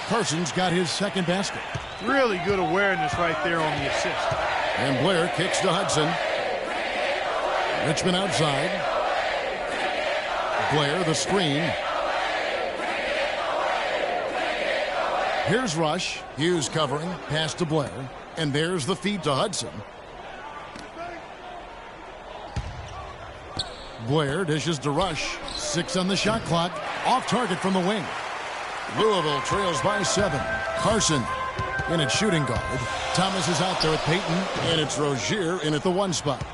Carson's got his second basket. Really good awareness right there on the assist. And Blair kicks to Hudson. Richmond outside. Blair, the screen. Here's Rush. Hughes covering. Pass to Blair. And there's the feed to Hudson. Blair dishes to Rush. 6 on the shot clock. Off target from the wing. Louisville trails by 7. Carson in at shooting guard. Thomas is out there with Peyton, and it's Rozier in at the 1 spot.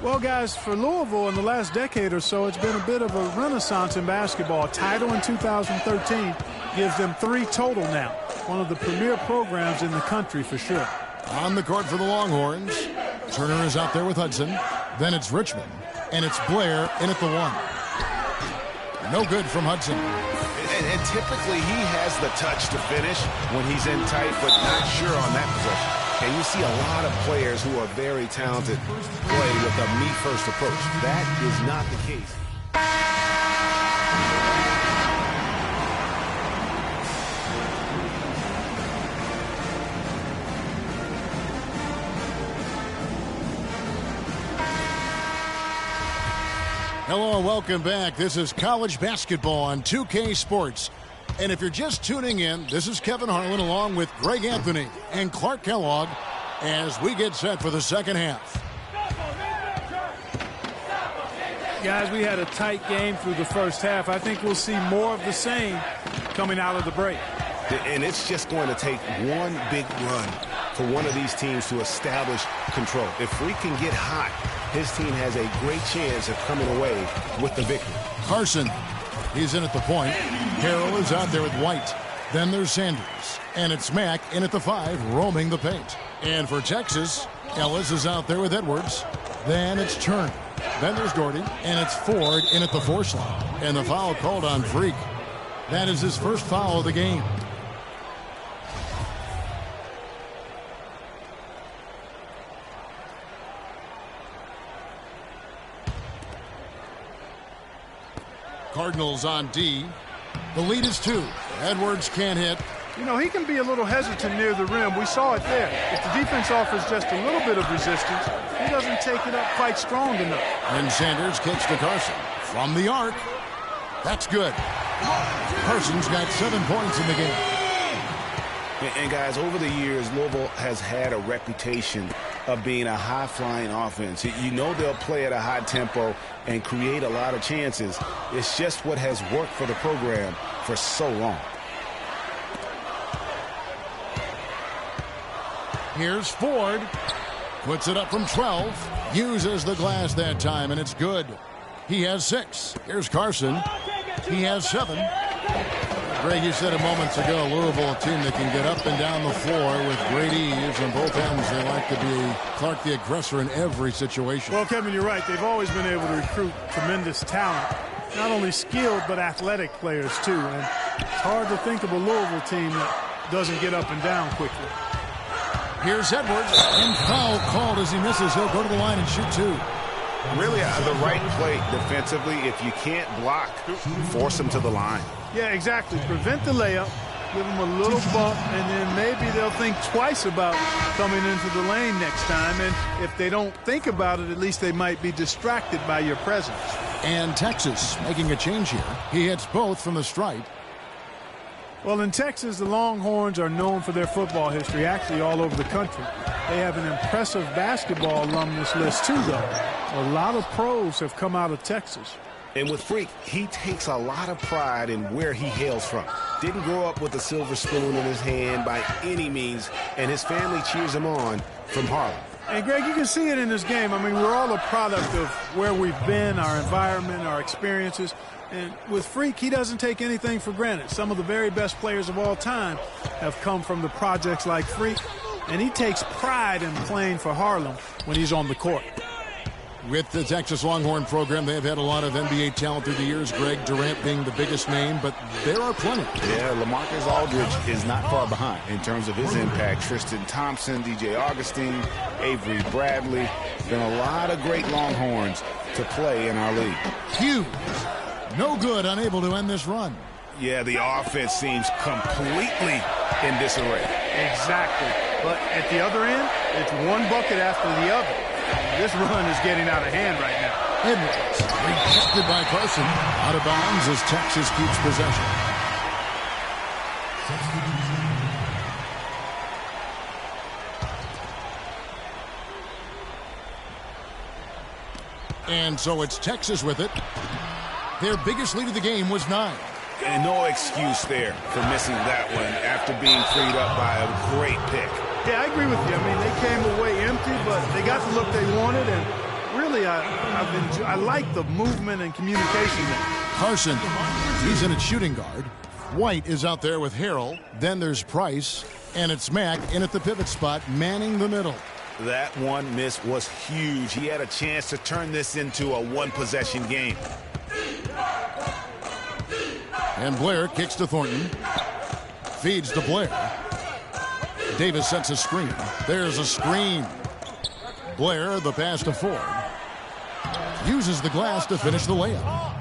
Well, guys, for Louisville in the last decade or so, it's been a bit of a renaissance in basketball. A title in 2013 gives them 3 total now. One of the premier programs in the country for sure. On the court for the Longhorns. Turner is out there with Hudson. Then it's Richmond, and it's Blair in at the 1. No good from Hudson. And typically he has the touch to finish when he's in tight, but not sure on that possession. And you see a lot of players who are very talented play with a me-first approach. That is not the case. Hello and welcome back. This is college basketball on 2K Sports. And if you're just tuning in, this is Kevin Harlan along with Greg Anthony and Clark Kellogg as we get set for the second half. Guys, we had a tight game through the first half. I think we'll see more of the same coming out of the break. And it's just going to take one big run for one of these teams to establish control. If Freak can get hot, his team has a great chance of coming away with the victory. Carson, he's in at the point. Harrell is out there with White. Then there's Sanders. And it's Mack in at the 5, roaming the paint. And for Texas, Ellis is out there with Edwards. Then it's Turner. Then there's Doherty. And it's Ford in at the 4 slot. And the foul called on Freak. That is his first foul of the game. Cardinals on D. The lead is 2. Edwards can't hit. You know, he can be a little hesitant near the rim. We saw it there. If the defense offers just a little bit of resistance, he doesn't take it up quite strong enough. And Sanders kicks to Carson. From the arc. That's good. Carson's got 7 points in the game. And guys, over the years, Louisville has had a reputation of being a high-flying offense. You know they'll play at a high tempo and create a lot of chances. It's just what has worked for the program for so long. Here's Ford. Puts it up from 12. Uses the glass that time, and it's good. He has 6. Here's Carson. He has 7. Greg, you said it moments ago, Louisville, a team that can get up and down the floor with great ease on both ends. They like to be Clark the aggressor in every situation. Well, Kevin, you're right. They've always been able to recruit tremendous talent. Not only skilled, but athletic players, too. And it's hard to think of a Louisville team that doesn't get up and down quickly. Here's Edwards, and foul called as he misses. He'll go to the line and shoot 2. Really, the right play defensively. If you can't block, force him to the line. Yeah, exactly. Prevent the layup, give them a little bump, and then maybe they'll think twice about coming into the lane next time. And if they don't think about it, at least they might be distracted by your presence. And Texas making a change here. He hits both from the stripe. Well, in Texas, the Longhorns are known for their football history, actually all over the country. They have an impressive basketball alumnus list, too, though. A lot of pros have come out of Texas. And with Freak, he takes a lot of pride in where he hails from. Didn't grow up with a silver spoon in his hand by any means, and his family cheers him on from Harlem. And, Greg, you can see it in this game. I mean, we're all a product of where we've been, our environment, our experiences. And with Freak, he doesn't take anything for granted. Some of the very best players of all time have come from the projects like Freak, and he takes pride in playing for Harlem when he's on the court. With the Texas Longhorn program, they've had a lot of NBA talent through the years, Greg Durant being the biggest name, but there are plenty. Yeah, LaMarcus Aldridge is not far behind in terms of his impact. Tristan Thompson, DJ Augustine, Avery Bradley. Been a lot of great Longhorns to play in our league. Huge. No good, unable to end this run. Yeah, the offense seems completely in disarray. Exactly. But at the other end, it's one bucket after the other. This run is getting out of hand right now. Edwards, rejected by Carson. Out of bounds as Texas keeps possession. And so it's Texas with it. Their biggest lead of the game was 9. And no excuse there for missing that one after being freed up by a great pick. Yeah, I agree with you. I mean, they came away empty, but they got the look they wanted, and really, I like the movement and communication there. Carson, he's in at shooting guard. White is out there with Harrell. Then there's Price, and it's Mack in at the pivot spot, manning the middle. That one miss was huge. He had a chance to turn this into a one-possession game. And Blair kicks to Thornton. Feeds to Blair. Davis sets a screen. There's a screen. Blair, the pass to Ford. Uses the glass to finish the layup.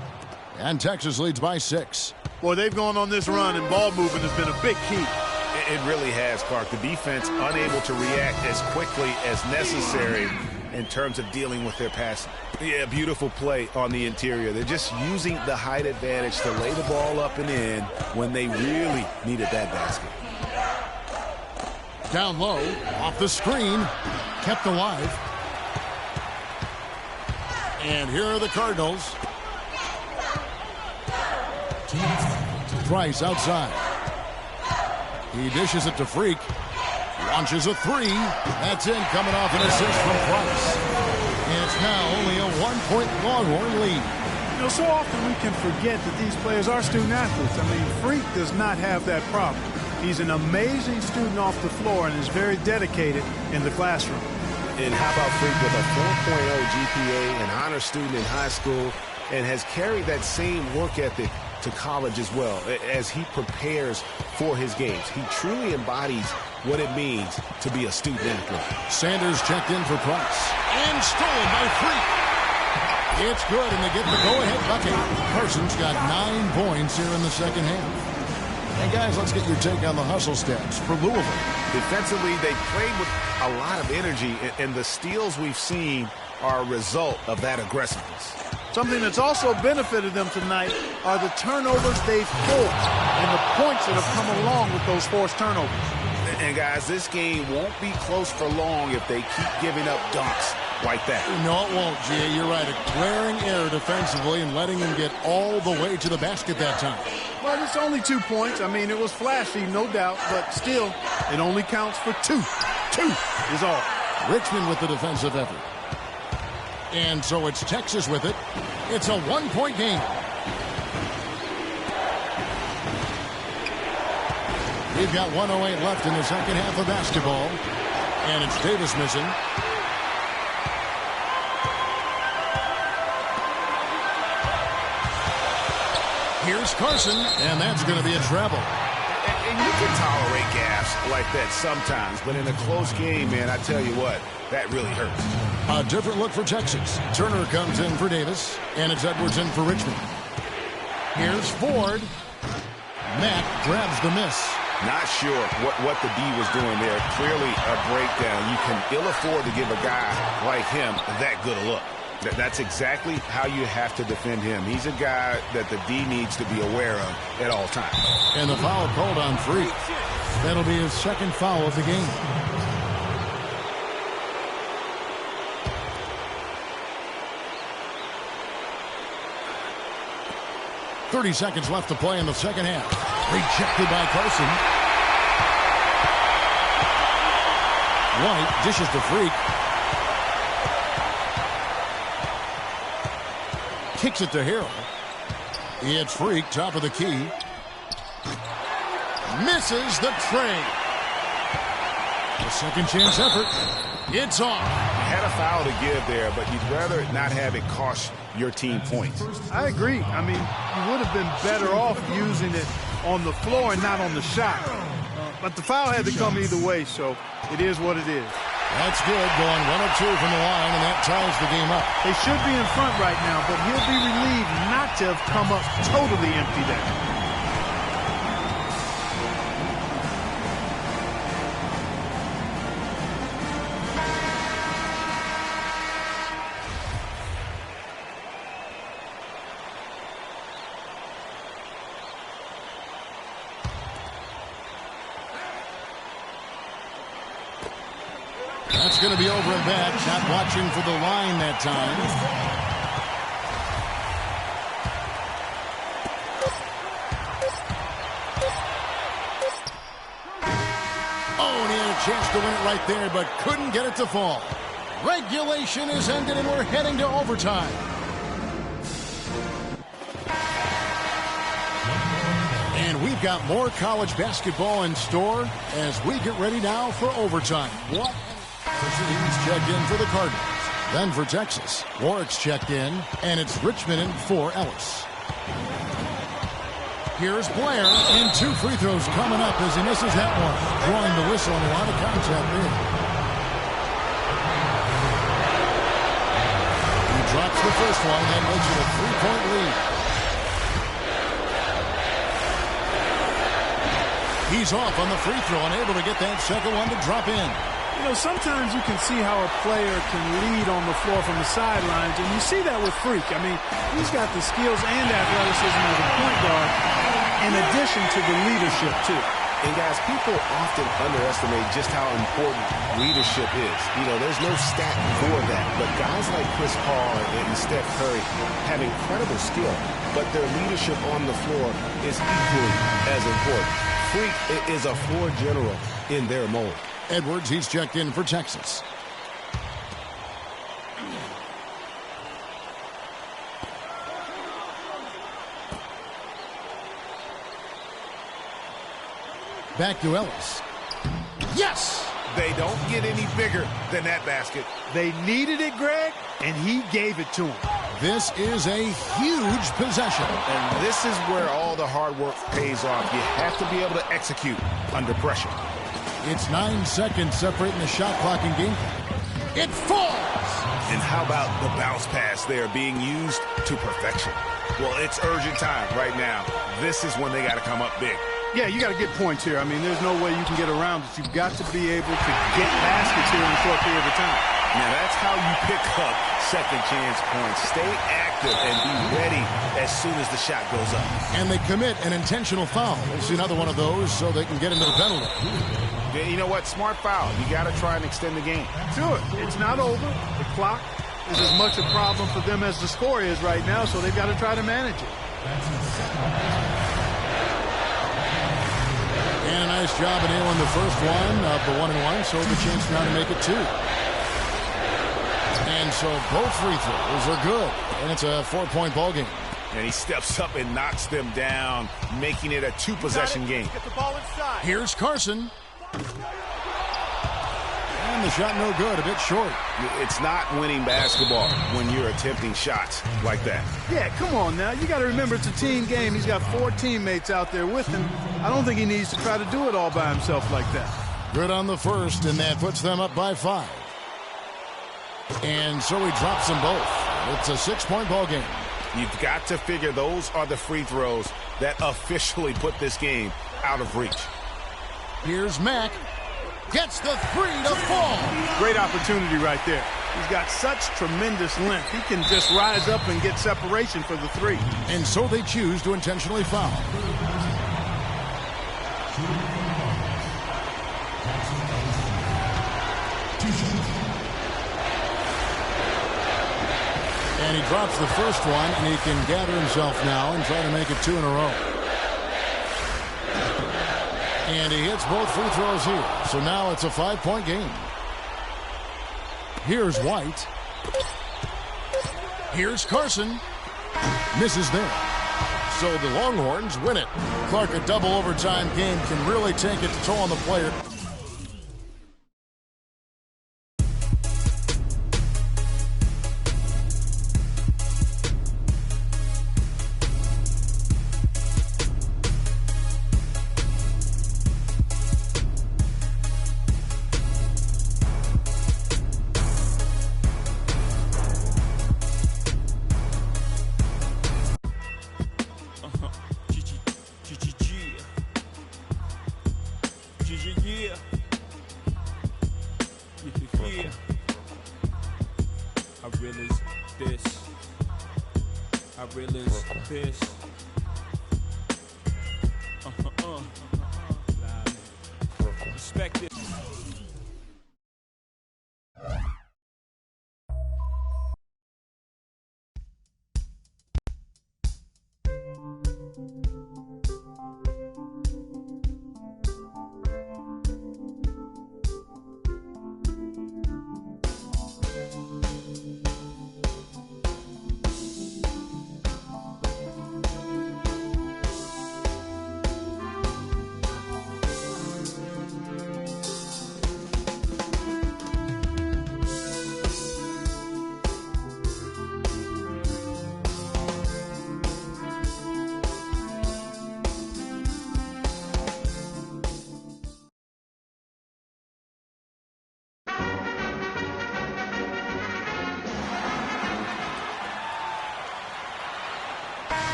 And Texas leads by 6. Boy, they've gone on this run, and ball movement has been a big key. It really has, Clark. The defense unable to react as quickly as necessary in terms of dealing with their passing. Yeah, beautiful play on the interior. They're just using the height advantage to lay the ball up and in when they really needed that basket. Down low, off the screen, kept alive. And here are the Cardinals. Price outside. He dishes it to Freak. Launches a three. That's in, coming off an assist from Price. And it's now only a 1-point Longhorn lead. You know, so often we can forget that these players are student athletes. I mean, Freak does not have that problem. He's an amazing student off the floor and is very dedicated in the classroom. And how about Freak with a 4.0 GPA, an honor student in high school, and has carried that same work ethic to college as well as he prepares for his games. He truly embodies what it means to be a student athlete. Sanders checked in for Price. And stolen by Freak. It's good, and they get the go-ahead bucket. Carson's got 9 points here in the second half. Hey, guys, let's get your take on the hustle steps for Louisville. Defensively, they played with a lot of energy, and the steals we've seen are a result of that aggressiveness. Something that's also benefited them tonight are the turnovers they've forced and the points that have come along with those forced turnovers. And, guys, this game won't be close for long if they keep giving up dunks like that. No, it won't, G.A. You're right. A glaring error defensively and letting them get all the way to the basket that time. Well, it's only 2 points. I mean, it was flashy, no doubt, but still, it only counts for 2. 2 is all. Richmond with the defensive effort. And so it's Texas with it. It's a 1-point game. We've got 1:08 left in the second half of basketball. And it's Davis missing. Here's Carson, and that's going to be a treble. And you can tolerate gaps like that sometimes, but in a close game, man, I tell you what, that really hurts. A different look for Texas. Turner comes in for Davis, and it's Edwards in for Richmond. Here's Ford. Matt grabs the miss. Not sure what the D was doing there. Clearly a breakdown. You can ill afford to give a guy like him that good a look. That's exactly how you have to defend him. He's a guy that the D needs to be aware of at all times. And the foul called on Freak. That'll be his second foul of the game. .30 seconds left to play in the second half. Rejected by Carson. White dishes to Freak. Kicks it to Harrell. It's Freak, top of the key. Misses the tray. A second chance effort. It's off. You had a foul to give there, but you'd rather not have it cost your team points. I agree. I mean, you would have been better off using it on the floor and not on the shot. But the foul had to come either way, so it is what it is. That's good, going 1 of 2 from the line, and that ties the game up. They should be in front right now, but he'll be relieved not to have come up totally empty there. That's going to be over and back. Not watching for the line that time. Oh, and he had a chance to win it right there, but couldn't get it to fall. Regulation is ended, and we're heading to overtime. And we've got more college basketball in store as we get ready now for overtime. What? He's checked in for the Cardinals. Then for Texas, Warwick's checked in, and it's Richmond in for Ellis. Here's Blair, and 2 free throws coming up as he misses that one. Drawing the whistle and a lot of contact there. He drops the first one, and makes it a 3-point lead. He's off on the free throw, and able to get that second one to drop in. You know, sometimes you can see how a player can lead on the floor from the sidelines, and you see that with Freak. I mean, he's got the skills and athleticism as a point guard in addition to the leadership, too. And guys, people often underestimate just how important leadership is. You know, there's no stat for that. But guys like Chris Paul and Steph Curry have incredible skill, but their leadership on the floor is equally as important. Freak is a floor general in their mold. Edwards, he's checked in for Texas. Back to Ellis. Yes! They don't get any bigger than that basket. They needed it, Greg, and he gave it to them. This is a huge possession. And this is where all the hard work pays off. You have to be able to execute under pressure. It's 9 seconds separating the shot clock and game. It falls! And how about the bounce pass there being used to perfection? Well, it's urgent time right now. This is when they got to come up big. Yeah, you got to get points here. I mean, there's no way you can get around it. You've got to be able to get baskets here in a short period of time. Now, that's how you pick up second chance points. Stay active and be ready as soon as the shot goes up. And they commit an intentional foul. We'll see another one of those so they can get into the penalty. Yeah, you know what? Smart foul. You got to try and extend the game. Sure. It's not over. The clock is as much a problem for them as the score is right now, so they've got to try to manage it. And a nice job of nailing the first one of the 1-and-1, so the chance now to make it 2. And so both free throws are good, and it's a 4-point ball game. And he steps up and knocks them down, making it a 2-possession game. Get the ball inside. Here's Carson. And the shot no good, a bit short. It's not winning basketball when you're attempting shots like that. Yeah, come on now. You got to remember it's a team game. He's got 4 teammates out there with him. I don't think he needs to try to do it all by himself like that. Good on the first, and that puts them up by 5. And so he drops them both. It's a 6-point ball game. You've got to figure those are the free throws that officially put this game out of reach. Here's Mack. Gets the 3 to fall. Great opportunity right there. He's got such tremendous length. He can just rise up and get separation for the 3. And so they choose to intentionally foul. And he drops the first one, and he can gather himself now and try to make it 2 in a row. And he hits both free throws here. So now it's a 5-point game. Here's White. Here's Carson. Misses there. So the Longhorns win it. Clark, a double overtime game can really take its toll on the player.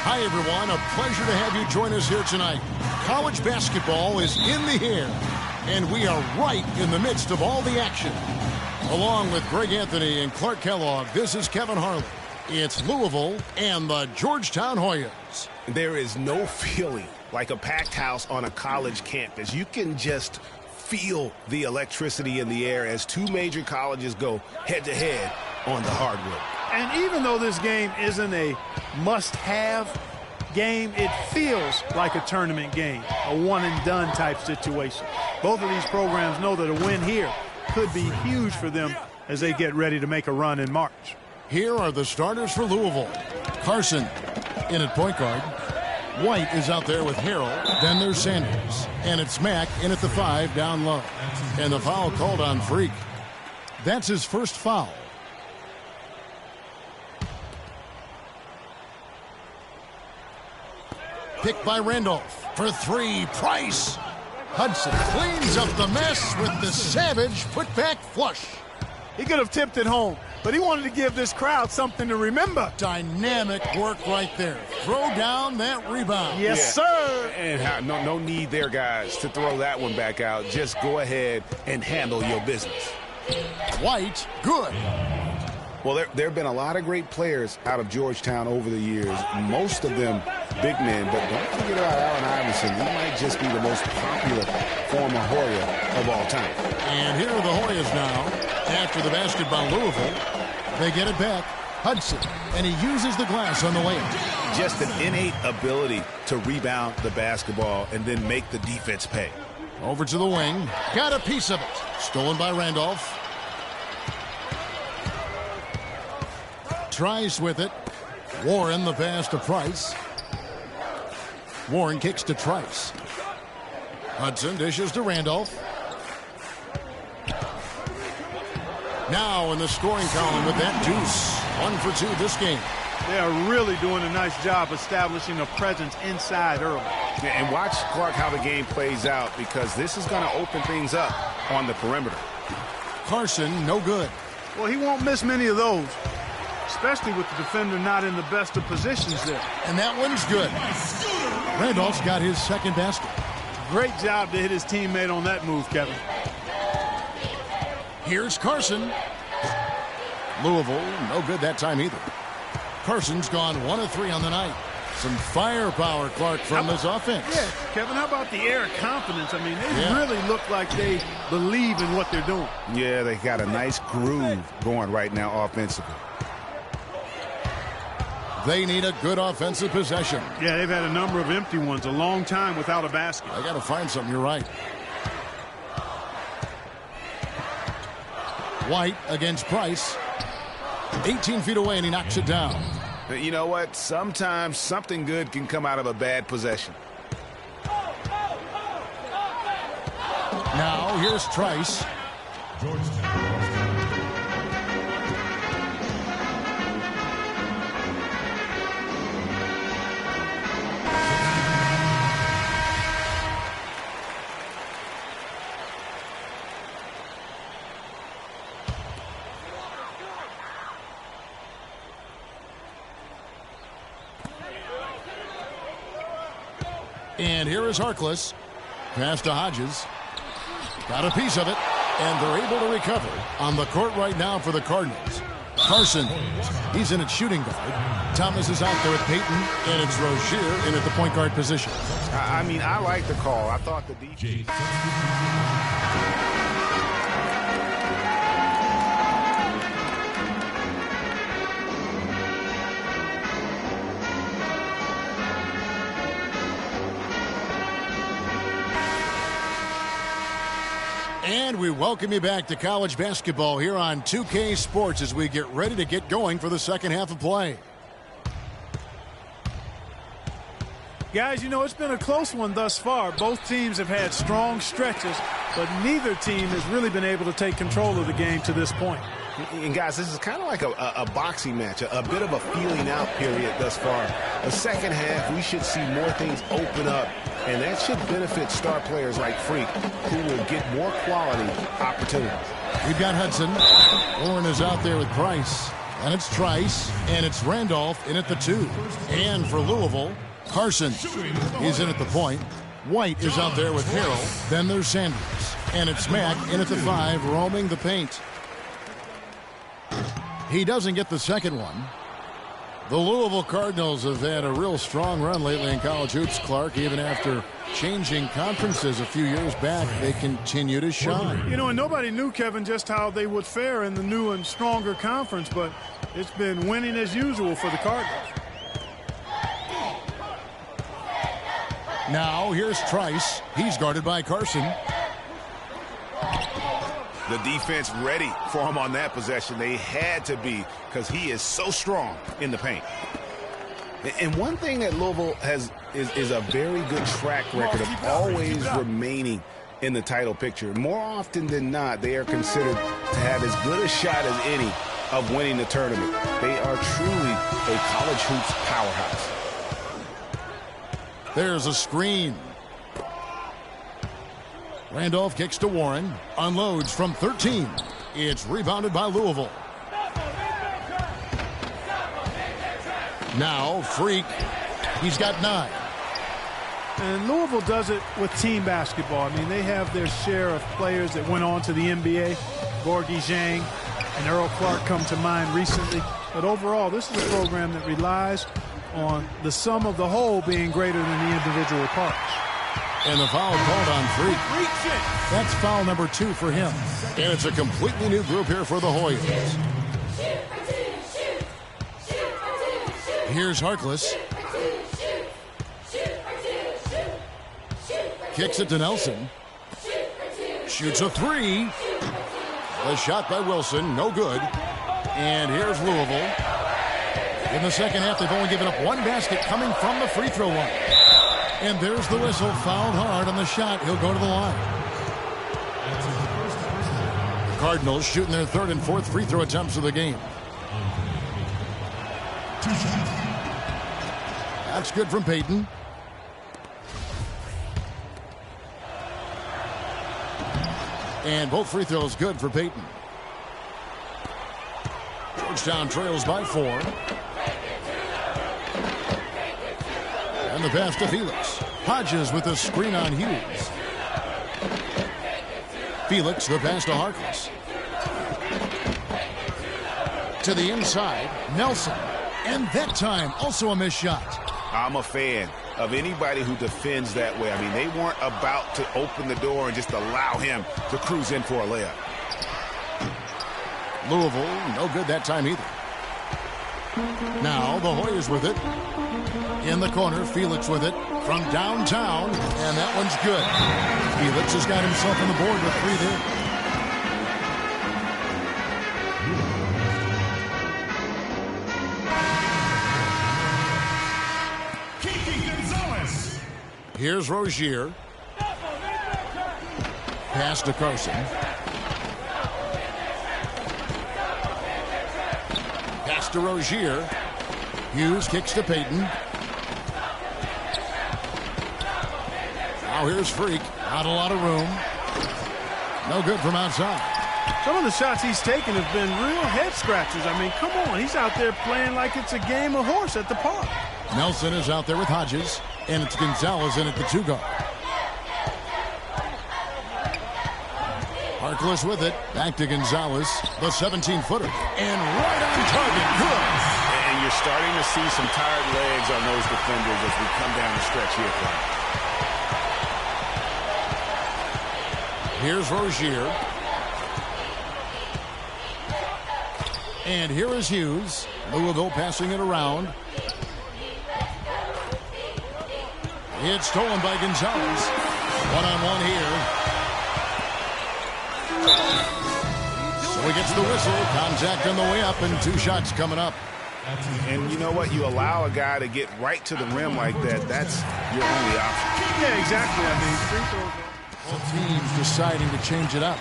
Hi, everyone. A pleasure to have you join us here tonight. College basketball is in the air. And we are right in the midst of all the action. Along with Greg Anthony and Clark Kellogg, this is Kevin Harlan. It's Louisville and the Georgetown Hoyas. There is no feeling like a packed house on a college campus. You can just feel the electricity in the air as two major colleges go head-to-head on the hardwood. And even though this game isn't a must-have game, it feels like a tournament game, a one-and-done type situation. Both of these programs know that a win here could be huge for them as they get ready to make a run in March. Here are the starters for Louisville. Carson in at point guard. White is out there with Harrell. Then there's Sanders. And it's Mack in at the 5 down low. And the foul called on Freak. That's his first foul. Picked by Randolph for 3. Price. Hudson cleans up the mess with the savage putback flush. He could have tipped it home, but he wanted to give this crowd something to remember. Dynamic work right there. Throw down that rebound. Yes, sir. And no need there, guys, to throw that one back out. Just go ahead and handle your business. White, good. Well, there have been a lot of great players out of Georgetown over the years, most of them big men, but don't forget about Allen Iverson. He might just be the most popular former Hoya of all time. And here are the Hoyas now. After the basket by Louisville, they get it back. Hudson, and he uses the glass on the layup. Just an innate ability to rebound the basketball and then make the defense pay. Over to the wing. Got a piece of it. Stolen by Randolph. Trice with it. Warren the pass to Price. Warren kicks to Trice. Hudson dishes to Randolph. Now in the scoring column with that deuce. 1 for 2 this game. They are really doing a nice job establishing a presence inside early. Yeah, and watch, Clark, how the game plays out, because this is going to open things up on the perimeter. Carson, no good. Well, he won't miss many of those, especially with the defender not in the best of positions there. And that one's good. Randolph's got his second basket. Great job to hit his teammate on that move, Kevin. Here's Carson. Louisville, no good that time either. Carson's gone 1 of 3 on the night. Some firepower, Clark, from this offense. Yeah, Kevin, how about the air of confidence? I mean, they really look like they believe in what they're doing. Yeah, they got a nice groove going right now offensively. They need a good offensive possession. Yeah, they've had a number of empty ones, a long time without a basket. I got to find something, you're right. White against Price. 18 feet away, and he knocks it down. You know what? Sometimes something good can come out of a bad possession. Now, here's Trice. And here is Harkless. Pass to Hodges. Got a piece of it. And they're able to recover on the court right now for the Cardinals. Carson, he's in at shooting guard. Thomas is out there with Peyton. And it's Rozier in at the point guard position. I mean, I like the call. I thought the defense... And we welcome you back to college basketball here on 2K Sports as we get ready to get going for the second half of play. Guys, you know, it's been a close one thus far. Both teams have had strong stretches, but neither team has really been able to take control of the game to this point. And guys, this is kind of like a boxing match, a bit of a feeling out period thus far. The second half, we should see more things open up, and that should benefit star players like Freak, who will get more quality opportunities. We've got Hudson. Warren is out there with Price. And it's Trice, and it's Randolph in at the 2. And for Louisville, Carson. He's in at the point. White is out there with Harrell. Then there's Sanders. And it's Mack in at the 5, roaming the paint. He doesn't get the second one. The Louisville Cardinals have had a real strong run lately in college hoops, Clark. Even after changing conferences a few years back, they continue to shine. You know, and nobody knew, Kevin, just how they would fare in the new and stronger conference, but it's been winning as usual for the Cardinals. Now here's Trice. He's guarded by Carson. The defense ready for him on that possession. They had to be, because he is so strong in the paint. And one thing that Louisville has is a very good track record of always remaining in the title picture. More often than not, they are considered to have as good a shot as any of winning the tournament. They are truly a college hoops powerhouse. There's a screen. Randolph kicks to Warren. Unloads from 13. It's rebounded by Louisville. Now Freak. He's got 9. And Louisville does it with team basketball. I mean, they have their share of players that went on to the NBA. Gorgie Zhang and Earl Clark come to mind recently. But overall, this is a program that relies on the sum of the whole being greater than the individual parts. And the foul called on Freak. That's foul number 2 for him. And it's a completely new group here for the Hoyas. Here's Harkless. Kicks it to Nelson. Shoots a 3. The shot by Wilson, no good. And here's Louisville. In the second half, they've only given up 1 basket coming from the free throw line. And there's the whistle, fouled hard on the shot. He'll go to the line. The Cardinals shooting their 3rd and 4th free throw attempts of the game. That's good from Payton. And both free throws good for Payton. Georgetown trails by 4. And the pass to Felix. Hodges with a screen on Hughes. Felix, the pass to Harkless. To the inside, Nelson. And that time, also a missed shot. I'm a fan of anybody who defends that way. I mean, they weren't about to open the door and just allow him to cruise in for a layup. Louisville, no good that time either. Now the Hoyas with it. In the corner, Felix with it from downtown, and that one's good. Felix has got himself on the board with 3 there. Here's Rozier. Pass to Carson. Pass to Rozier. Hughes kicks to Payton. Now here's Freak. Not a lot of room. No good from outside. Some of the shots he's taken have been real head scratchers. I mean, come on. He's out there playing like it's a game of horse at the park. Nelson is out there with Hodges. And it's Gonzalez in at the 2 guard. Harkless with it. Back to Gonzalez. The 17-footer. And right on target. Good. And you're starting to see some tired legs on those defenders as we come down the stretch here, Clark. Here's Rozier. And here is Hughes. Louisville passing it around. It's stolen by Gonzalez. One-on-one here. So he gets the whistle. Contact on the way up and 2 shots coming up. And you know what? You allow a guy to get right to the rim like that. That's your only option. Yeah, exactly. I mean, free throws. Both teams deciding to change it up.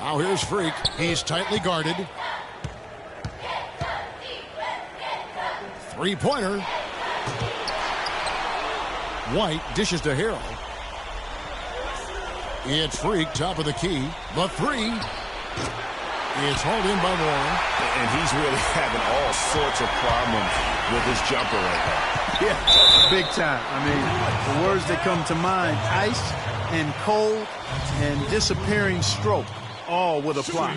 Now here's Freak. He's tightly guarded. 3-pointer. White dishes to Harrell. It's Freak, top of the key. The 3. It's hauled in by Warren. And he's really having all sorts of problems with his jumper right now. Yeah, big time. I mean, the words that come to mind, ice and cold and disappearing stroke, all with a plot.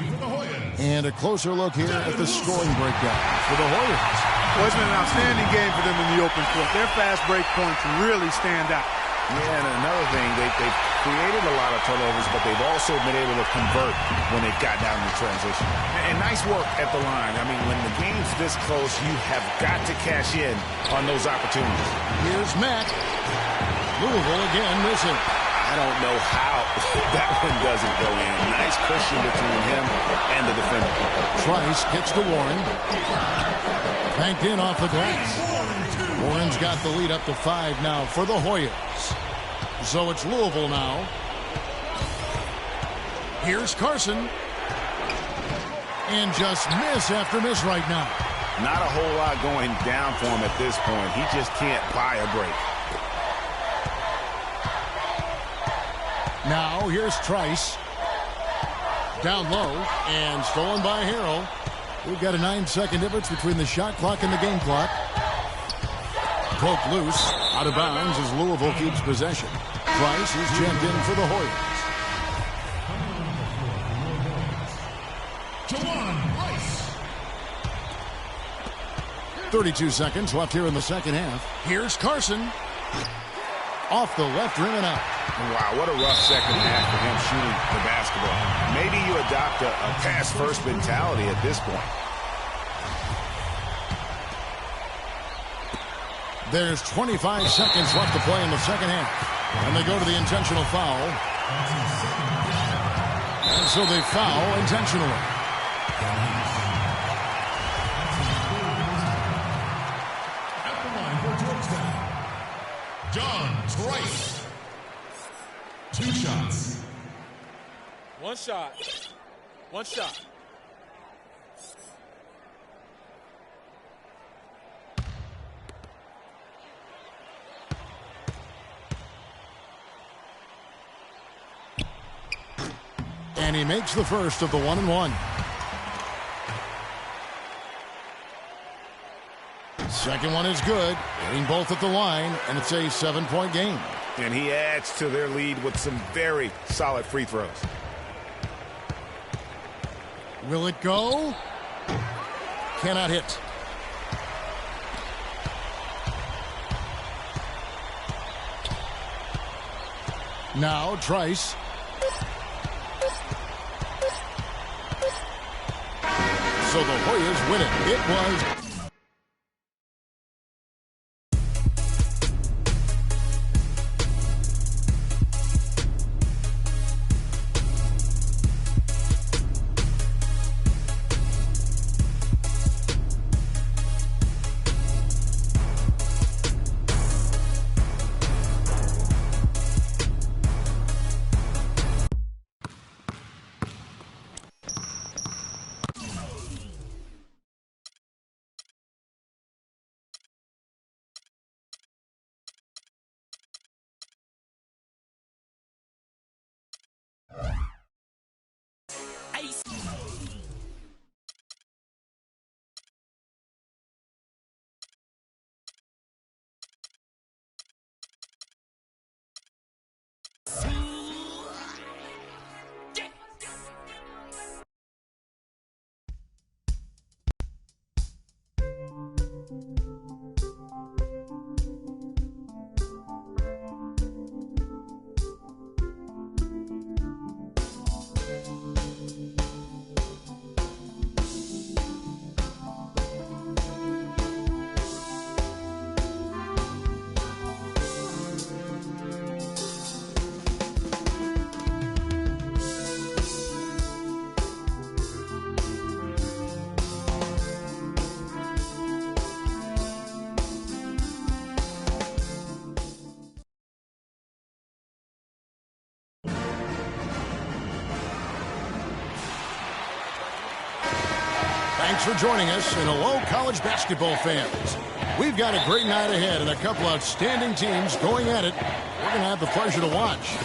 And a closer look here at the scoring breakdown for the Hoyas. Well, it's been an outstanding game for them in the open court. Their fast break points really stand out. Yeah, and another thing, they've created a lot of turnovers, but they've also been able to convert when they've got down in transition. And nice work at the line. I mean, when the game's this close, you have got to cash in on those opportunities. Here's Mack. Louisville again missing. I don't know how that one doesn't go in. Nice cushion between him and the defender. Trice gets to Warren. Banked in off the glass. Warren's got the lead up to 5 now for the Hoyas. So it's Louisville now. Here's Carson. And just miss after miss right now. Not a whole lot going down for him at this point. He just can't buy a break. Now here's Trice. Down low and stolen by Harrell. We've got a 9-second difference between the shot clock and the game clock. Poke loose. Out of bounds as Louisville keeps possession. Trice is checked in for the Hoyas. 32 seconds left here in the second half. Here's Carson. Off the left rim and out. Wow, what a rough second half for him shooting the basketball. Maybe you adopt a pass-first mentality at this point. There's 25 seconds left to play in the second half. And they go to the intentional foul. And so they foul intentionally. At the line for Georgetown, John Trice. 2 shots. One shot. One shot. And he makes the first of the 1-and-1. Second one is good. Hitting both at the line, and it's a 7-point game. And he adds to their lead with some very solid free throws. Will it go? Cannot hit. Now Trice. So the Hoyas win it. It was... Thanks for joining us, and hello, college basketball fans. We've got a great night ahead and a couple outstanding teams going at it. We're going to have the pleasure to watch.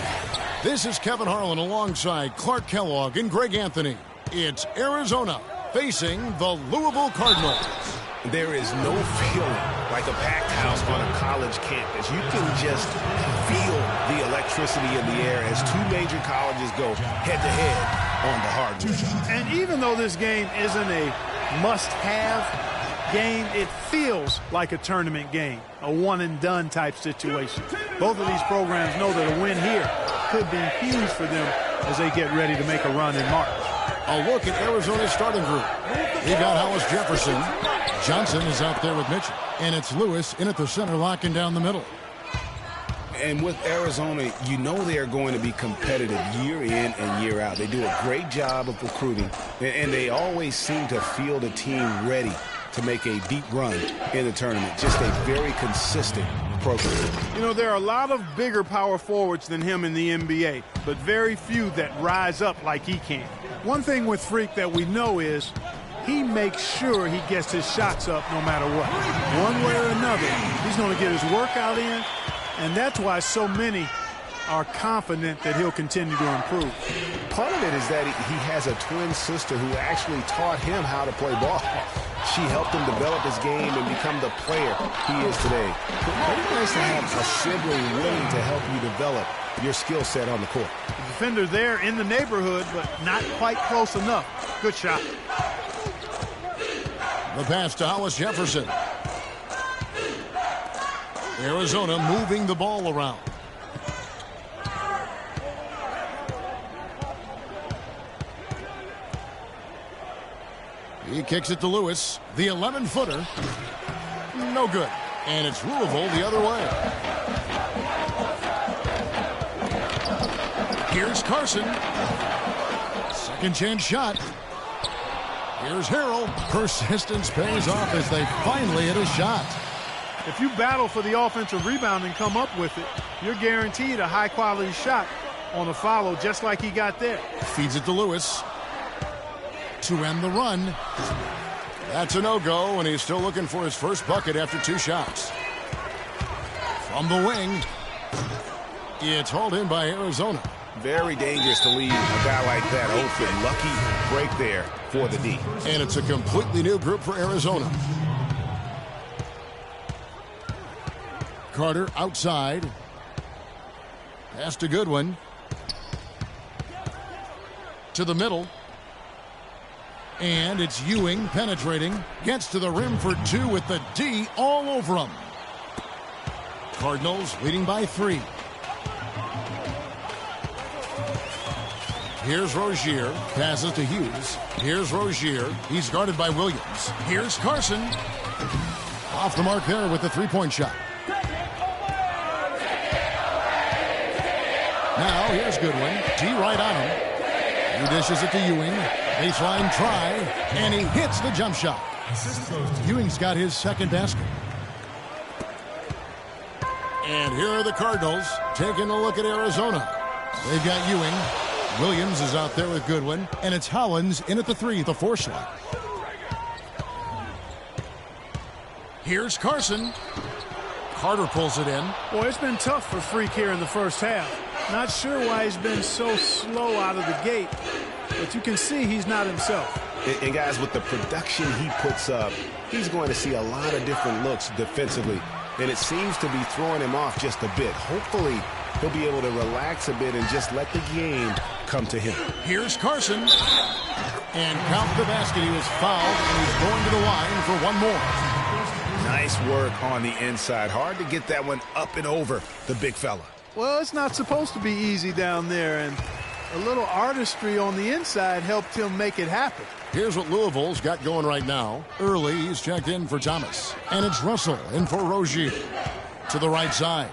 This is Kevin Harlan alongside Clark Kellogg and Greg Anthony. It's Arizona facing the Louisville Cardinals. There is no feeling like a packed house on a college campus. You can just feel the electricity in the air as two major colleges go head-to-head on the hardwood. And even though this game isn't a must-have game, it feels like a tournament game, a one-and-done type situation. Both of these programs know that a win here could be huge for them as they get ready to make a run in March. A look at Arizona's starting group. They've got Hollis Jefferson. Johnson is out there with Mitchell. And it's Lewis in at the center, locking down the middle. And with Arizona, you know they are going to be competitive year in and year out. They do a great job of recruiting, and they always seem to field a team ready to make a deep run in the tournament. Just a very consistent program. You know, there are a lot of bigger power forwards than him in the NBA, but very few that rise up like he can. One thing with Freak that we know is he makes sure he gets his shots up no matter what. One way or another, he's going to get his workout in, and that's why so many are confident that he'll continue to improve. Part of it is that he has a twin sister who actually taught him how to play ball. She helped him develop his game and become the player he is today. Pretty nice to have a sibling willing to help you develop your skill set on the court. The defender there in the neighborhood, but not quite close enough. Good shot. The pass to Hollis Jefferson. Arizona moving the ball around. He kicks it to Lewis. The 11-footer. No good. And it's Louisville the other way. Here's Carson. Second chance shot. Here's Harrell. Persistence pays off as they finally hit a shot. If you battle for the offensive rebound and come up with it, you're guaranteed a high-quality shot on a follow just like he got there. Feeds it to Lewis. To end the run. That's a no-go, and he's still looking for his first bucket after 2 shots. From the wing, it's hauled in by Arizona. Very dangerous to leave a guy like that open. Lucky break there for the D. And it's a completely new group for Arizona. Carter outside. Pass to Goodwin. To the middle. And it's Ewing penetrating. Gets to the rim for 2 with the D all over him. Cardinals leading by 3. Here's Rozier. Passes to Hughes. Here's Rozier. He's guarded by Williams. Here's Carson. Off the mark there with the 3-point shot. Now here's Goodwin. D right on him. He dishes it to Ewing. Baseline try, and he hits the jump shot. Ewing's got his second basket. And here are the Cardinals taking a look at Arizona. They've got Ewing. Williams is out there with Goodwin, and it's Hollins in at the 3, the 4 slot. Here's Carson. Carter pulls it in. Boy, it's been tough for Freak here in the first half. Not sure why he's been so slow out of the gate, but you can see he's not himself. And guys, with the production he puts up, he's going to see a lot of different looks defensively, and it seems to be throwing him off just a bit. Hopefully, he'll be able to relax a bit and just let the game come to him. Here's Carson. And count the basket. He was fouled, and he's going to the line for one more. Nice work on the inside. Hard to get that one up and over the big fella. Well, it's not supposed to be easy down there, and a little artistry on the inside helped him make it happen. Here's what Louisville's got going right now. Early, he's checked in for Thomas. And it's Russell in for Rozier. To the right side.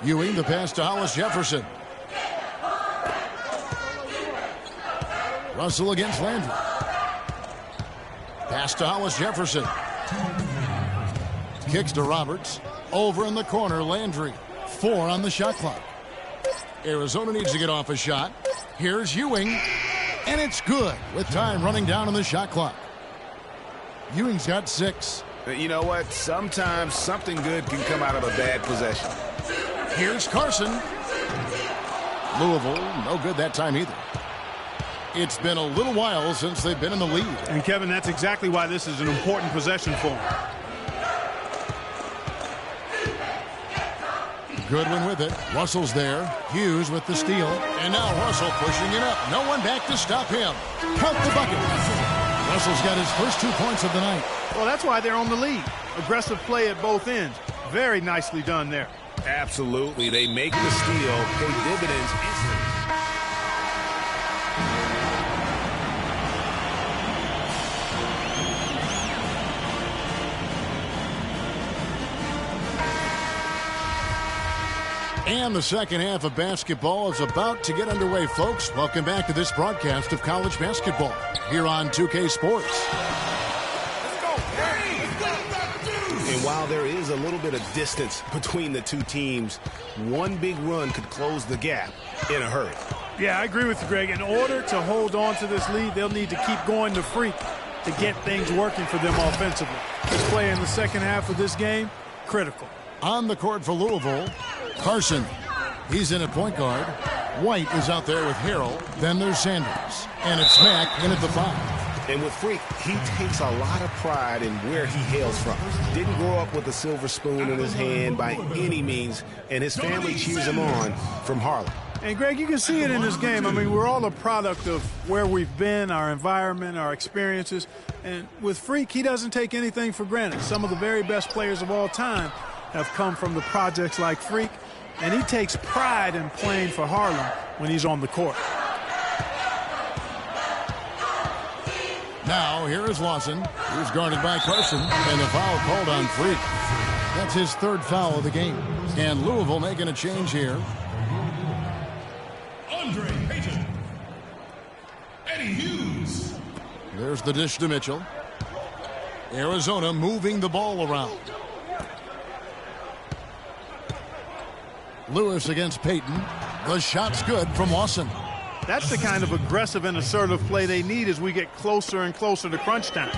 Ewing, the pass to Hollis Jefferson. Russell against Landry. Pass to Hollis Jefferson. Kicks to Roberts. Over in the corner, Landry. 4 on the shot clock. Arizona needs to get off a shot. Here's Ewing. And it's good with time running down on the shot clock. Ewing's got 6. You know what? Sometimes something good can come out of a bad possession. Here's Carson. Louisville, no good that time either. It's been a little while since they've been in the lead. And, Kevin, that's exactly why this is an important possession for them. Goodwin with it. Russell's there. Hughes with the steal. And now Russell pushing it up. No one back to stop him. Count the bucket. Russell's got his first 2 points of the night. Well, that's why they're on the lead. Aggressive play at both ends. Very nicely done there. Absolutely. They make the steal, pay dividends instantly. And the second half of basketball is about to get underway, folks. Welcome back to this broadcast of college basketball here on 2K Sports. And while there is a little bit of distance between the two teams, one big run could close the gap in a hurry. Yeah, I agree with you, Greg. In order to hold on to this lead, they'll need to keep going to Freak to get things working for them offensively. This play in the second half of this game, critical. On the court for Louisville, Carson. He's in at point guard. White is out there with Harrell. Then there's Sanders. And it's Mack in at the 5. And with Freak, he takes a lot of pride in where he hails from. Didn't grow up with a silver spoon in his hand by any means, and his family cheers him on from Harlem. And, Greg, you can see it in this game. I mean, we're all a product of where we've been, our environment, our experiences. And with Freak, he doesn't take anything for granted. Some of the very best players of all time have come from the projects like Freak, and he takes pride in playing for Harlem when he's on the court. Now, here is Lawson, who's guarded by Carson, and the foul called on Freak. That's his third foul of the game. And Louisville making a change here. Andre Payton. Eddie Hughes. There's the dish to Mitchell. Arizona moving the ball around. Lewis against Payton. The shot's good from Lawson. That's the kind of aggressive and assertive play they need as we get closer and closer to crunch time.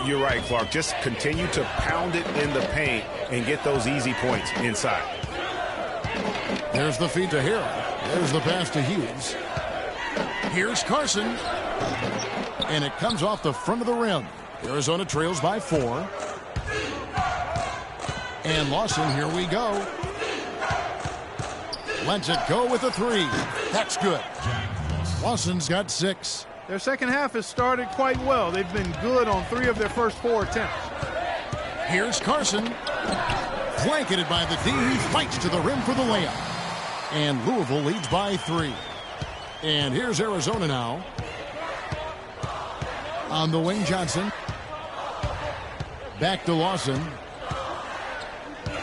You're right, Clark. Just continue to pound it in the paint and get those easy points inside. There's the feed to Harrell. There's the pass to Hughes. Here's Carson. And it comes off the front of the rim. Arizona trails by 4. And Lawson, here we go. Lets it go with a 3. That's good. Lawson's got 6. Their second half has started quite well. They've been good on 3 of their first 4 attempts. Here's Carson. Blanketed by the D. He fights to the rim for the layup. And Louisville leads by 3. And here's Arizona now. On the wing, Johnson. Back to Lawson.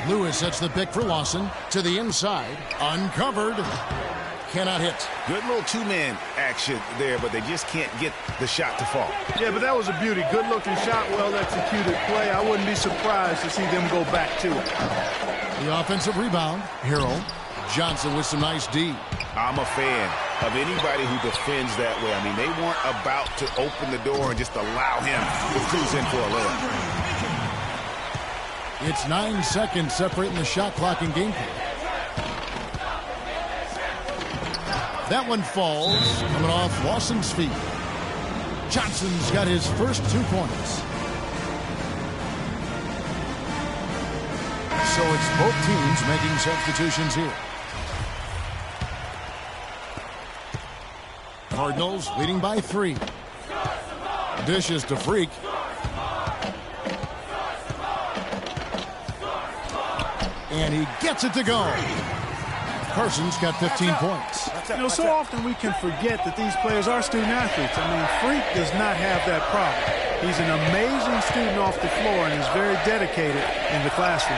Lewis sets the pick for Lawson to the inside. Uncovered. Cannot hit. Good little two-man action there, but they just can't get the shot to fall. Yeah, but that was a beauty. Good-looking shot, well-executed play. I wouldn't be surprised to see them go back to it. The offensive rebound. Harrell. Johnson with some nice D. I'm a fan of anybody who defends that way. I mean, they weren't about to open the door and just allow him to cruise in for a layup. It's 9 seconds separating the shot clock and game play. That one falls, coming off Lawson's feet. Johnson's got his first 2 points. So it's both teams making substitutions here. Cardinals leading by 3. Dishes to Freak. And he gets it to go. Carson's got 15 points. You know, so often we can forget that these players are student athletes. I mean, Freak does not have that problem. He's an amazing student off the floor and is very dedicated in the classroom.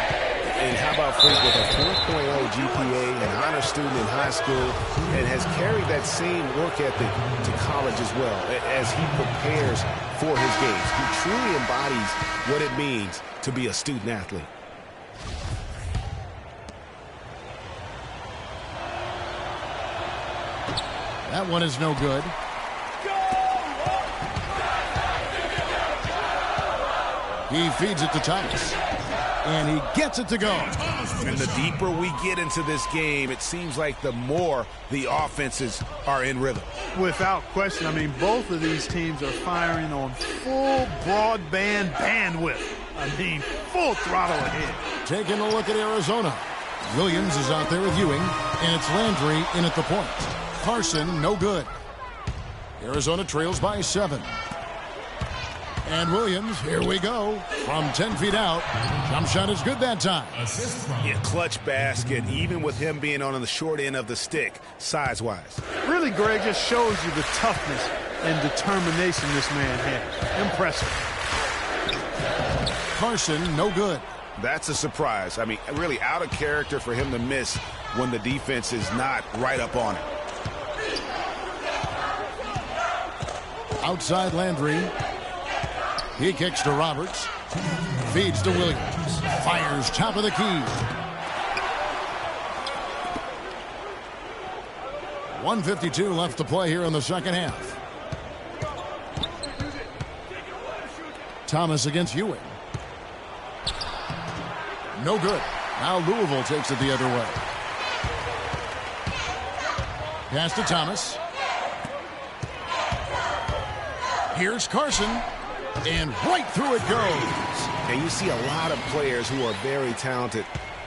And how about Freak with a 4.0 GPA, an honor student in high school, and has carried that same work ethic to college as well as he prepares for his games. He truly embodies what it means to be a student athlete. That one is no good. He feeds it to Thomas. And he gets it to go. And the deeper we get into this game, it seems like the more the offenses are in rhythm. Without question. I mean, both of these teams are firing on full broadband bandwidth. I mean, full throttle ahead. Taking a look at Arizona. Williams is out there with Ewing, and it's Landry in at the point. Carson, no good. Arizona trails by 7. And Williams, here we go, from 10 feet out. Jump shot is good that time. Yeah, clutch basket, even with him being on the short end of the stick, size-wise. Really, Greg, just shows you the toughness and determination this man had. Impressive. Carson, no good. That's a surprise. I mean, really out of character for him to miss when the defense is not right up on it. Outside Landry. He kicks to Roberts. Feeds to Williams. Fires top of the key. 1:52 left to play here in the second half. Thomas against Ewing. No good. Now Louisville takes it the other way. Pass to Thomas. Here's Carson. And right through it goes. And you see a lot of players who are very talented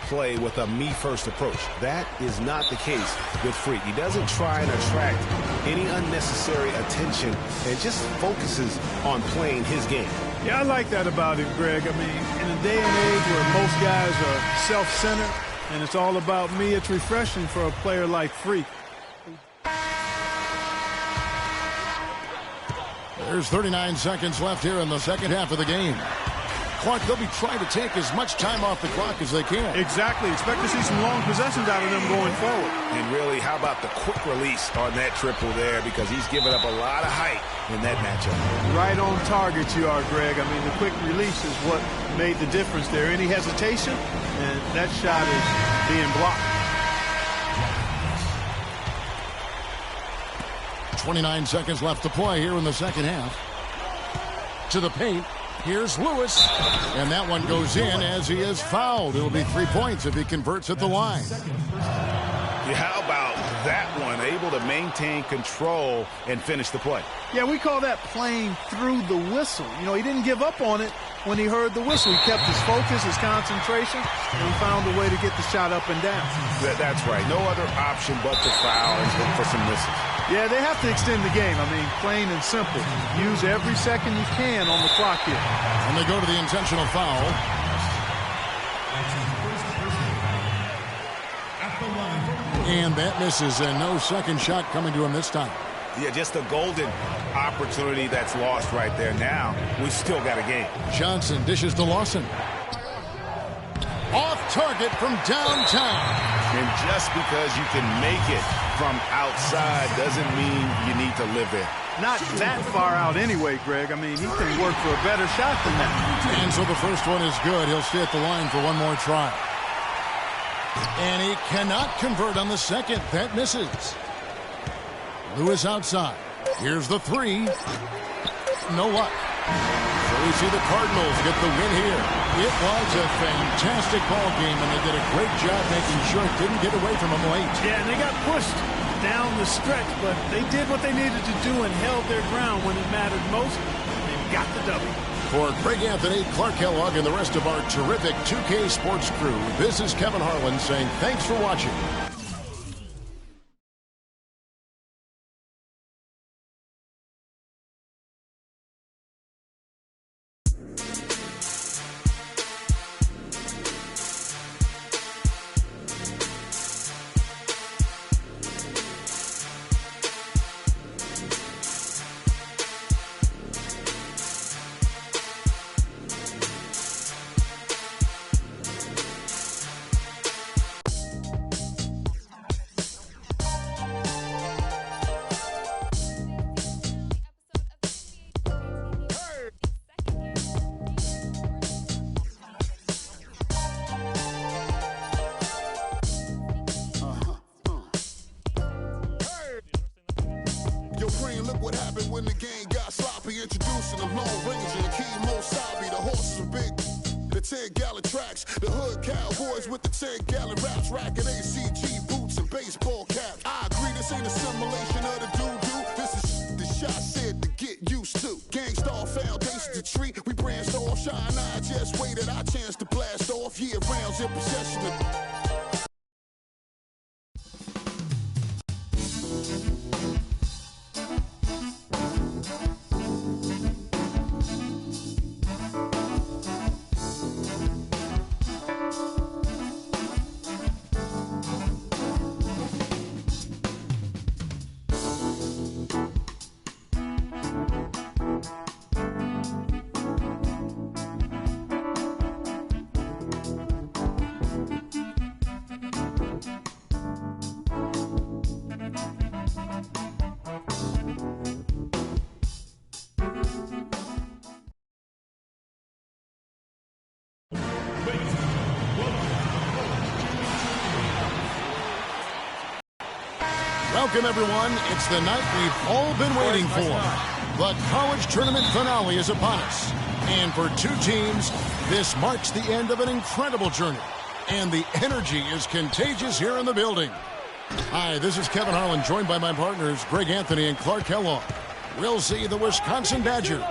play with a me-first approach. That is not the case with Freak. He doesn't try and attract any unnecessary attention and just focuses on playing his game. Yeah, I like that about him, Greg. I mean, in a day and age where most guys are self-centered and it's all about me, it's refreshing for a player like Freak. There's 39 seconds left here in the second half of the game. Clark, they'll be trying to take as much time off the clock as they can. Exactly. Expect to see some long possessions out of them going forward. And really, how about the quick release on that triple there, because he's given up a lot of height in that matchup. Right on target you are, Greg. I mean, the quick release is what made the difference there. Any hesitation, and that shot is being blocked. 29 seconds left to play here in the second half. To the paint. Here's Lewis. And that one goes in as he is fouled. It'll be 3 points if he converts at the line. Yeah, how about that one? Able to maintain control and finish the play. Yeah, we call that playing through the whistle. You know, he didn't give up on it when he heard the whistle. He kept his focus, his concentration, and found a way to get the shot up and down. That's right. No other option but to foul and look for some misses. Yeah, they have to extend the game. I mean, plain and simple. Use every second you can on the clock here. And they go to the intentional foul. And that misses, and no second shot coming to him this time. Yeah, just a golden opportunity that's lost right there. Now, we still got a game. Johnson dishes to Lawson. Off target from downtown. And just because you can make it from outside doesn't mean you need to live there. Not that far out anyway, Greg. I mean, he can work for a better shot than that. And so the first one is good. He'll stay at the line for one more try. And he cannot convert on the second. That misses. Lewis outside. Here's the three. No luck. So we see the Cardinals get the win here. It was a fantastic ball game, and they did a great job making sure it didn't get away from them late. Yeah, and they got pushed down the stretch, but they did what they needed to do and held their ground when it mattered most. They got the W. For Greg Anthony, Clark Kellogg, and the rest of our terrific 2K Sports crew, this is Kevin Harlan saying thanks for watching. Look what happened when the game got sloppy. Introducing the Lone Ranger, Key Mosabi. The horses are big, the 10-gallon tracks. boys with the 10-gallon wraps, racking ACG boots and baseball caps. I agree, this ain't a simulation of the doo-doo. This is the shot said to get used to. Gangstar foundation to treat, we branched off. Shine, I just waited our chance to blast off. Year rounds in possession of. Welcome, everyone. It's the night we've all been waiting for. The college tournament finale is upon us. And for two teams, this marks the end of an incredible journey. And the energy is contagious here in the building. Hi, this is Kevin Harlan, joined by my partners, Greg Anthony and Clark Kellogg. We'll see the Wisconsin Badgers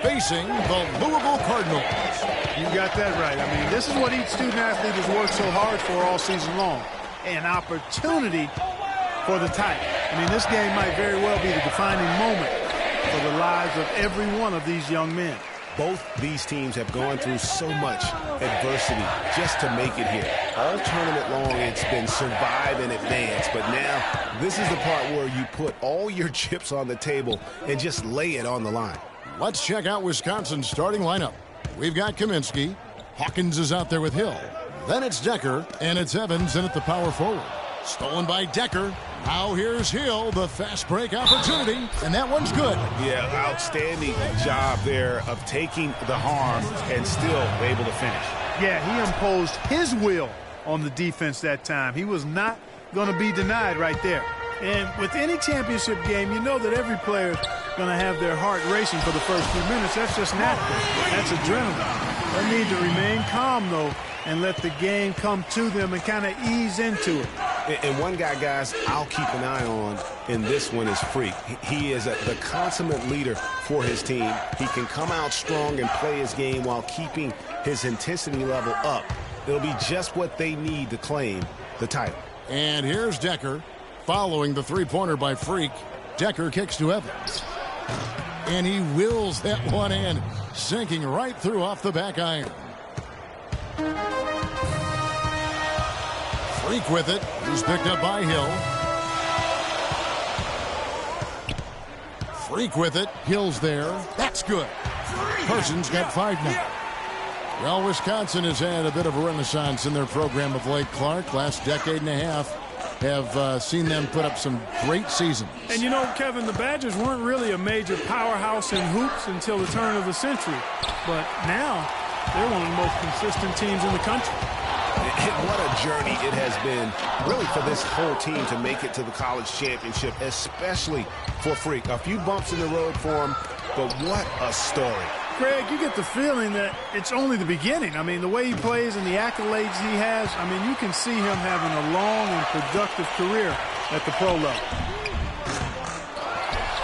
facing the Louisville Cardinals. You got that right. I mean, this is what each student athlete has worked so hard for all season long. An opportunity for the title. I mean, this game might very well be the defining moment for the lives of every one of these young men. Both these teams have gone through so much adversity just to make it here. All tournament long, it's been survive and advance. But now, this is the part where you put all your chips on the table and just lay it on the line. Let's check out Wisconsin's starting lineup. We've got Kaminsky. Hawkins is out there with Hill. Then it's Decker, and it's Evans in at the power forward. Stolen by Decker. Now here's Hill, the fast break opportunity, and that one's good. Yeah, outstanding job there of taking the harm and still able to finish. Yeah, he imposed his will on the defense that time. He was not going to be denied right there. And with any championship game, you know that every player is going to have their heart racing for the first few minutes. That's just natural. That's adrenaline. They need to remain calm, though, and let the game come to them and kind of ease into it. And one guy, guys, I'll keep an eye on in this one is Freak. He is the consummate leader for his team. He can come out strong and play his game while keeping his intensity level up. It'll be just what they need to claim the title. And here's Decker following the three-pointer by Freak. Decker kicks to Evans. And he wills that one in, sinking right through off the back iron. Freak with it. He's picked up by Hill. Freak with it. Hill's there. That's good. Carson's got 5 now. Well, Wisconsin has had a bit of a renaissance in their program of late, Clark. Last decade and a half have seen them put up some great seasons. And you know, Kevin, the Badgers weren't really a major powerhouse in hoops until the turn of the century. But now, they're one of the most consistent teams in the country. And what a journey it has been, really, for this whole team to make it to the college championship, especially for Freak. A few bumps in the road for him, but what a story. Greg, you get the feeling that it's only the beginning. I mean, the way he plays and the accolades he has, I mean, you can see him having a long and productive career at the pro level.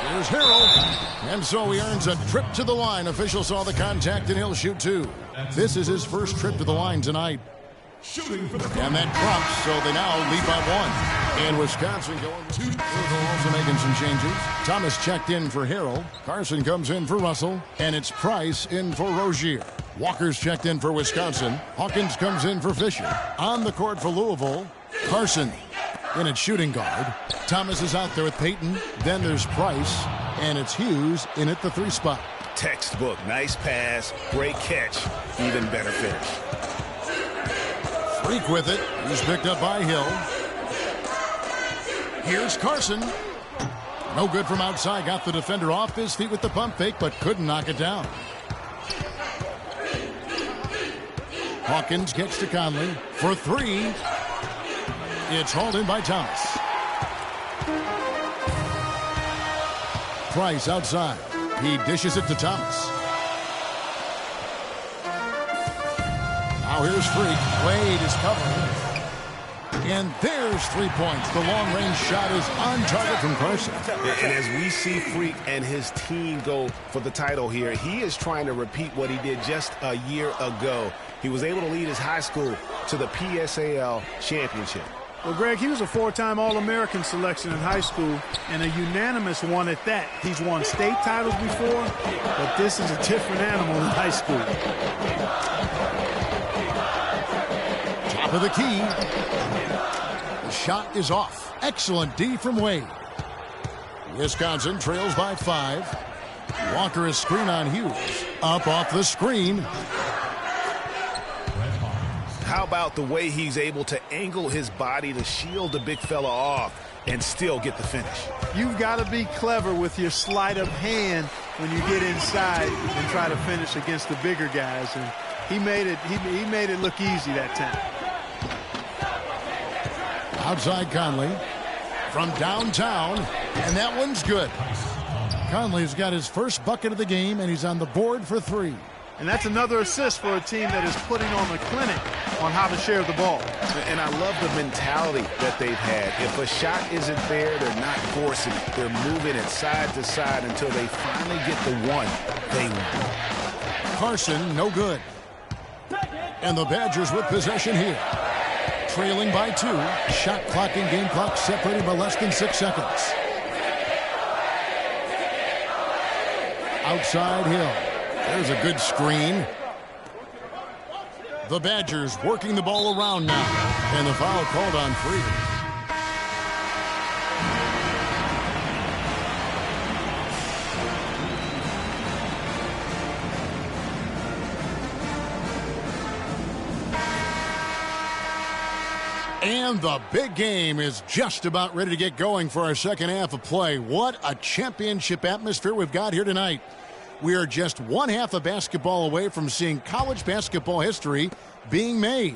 Here's Harrell. And so he earns a trip to the line. Official saw the contact, and he'll shoot 2. This is his first trip to the line tonight. And that prompts, so they now lead by 1. And Wisconsin going to also making some changes. Thomas checked in for Harrell. Carson comes in for Russell. And it's Price in for Rozier. Walker's checked in for Wisconsin. Hawkins comes in for Fisher. On the court for Louisville, Carson in at shooting guard. Thomas is out there with Payton. Then there's Price. And it's Hughes in at the 3 spot. Textbook. Nice pass. Great catch. Even better finish. Freak with it. He's picked up by Hill. Here's Carson. No good from outside. Got the defender off his feet with the pump fake, but couldn't knock it down. Hawkins gets to Conley for 3. It's hauled in by Thomas. Price outside. He dishes it to Thomas. Now here's Freak. Wade is covering. And there's 3 points. The long-range shot is on target from Carson. And as we see Freak and his team go for the title here, he is trying to repeat what he did just a year ago. He was able to lead his high school to the PSAL championship. Well, Greg, he was a 4-time All-American selection in high school and a unanimous one at that. He's won state titles before, but this is a different animal in high school. Top of the key. The shot is off. Excellent D from Wade. Wisconsin trails by 5. Walker is screen on Hughes. Up off the screen. How about the way he's able to angle his body to shield the big fella off and still get the finish? You've got to be clever with your sleight of hand when you get inside and try to finish against the bigger guys. And he made it look easy that time. Outside Conley from downtown, and that one's good. Conley's got his first bucket of the game, and he's on the board for 3. And that's another assist for a team that is putting on a clinic on how to share the ball. And I love the mentality that they've had. If a shot isn't there, they're not forcing it. They're moving it side to side until they finally get the one they want. Carson, no good. And the Badgers with possession here. Trailing by 2. Shot clock and game clock separated by less than 6 seconds. Outside Hill. There's a good screen. The Badgers working the ball around now. And the foul called on Freak. And the big game is just about ready to get going for our second half of play. What a championship atmosphere we've got here tonight. We are just one half of basketball away from seeing college basketball history being made.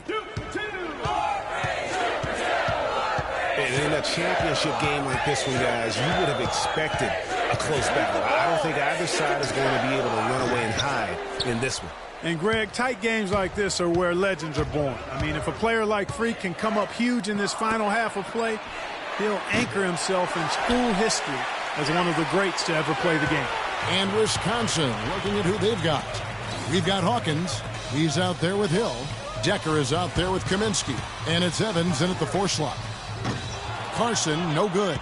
And in a championship game like this one, guys, you would have expected a close battle. I don't think either side is going to be able to run away and hide in this one. And, Greg, tight games like this are where legends are born. I mean, if a player like Freak can come up huge in this final half of play, he'll anchor himself in school history as one of the greats to ever play the game. And Wisconsin looking at who they've got. We've got Hawkins. He's out there with Hill. Decker is out there with Kaminsky. And it's Evans in at the 4 slot. Carson, no good.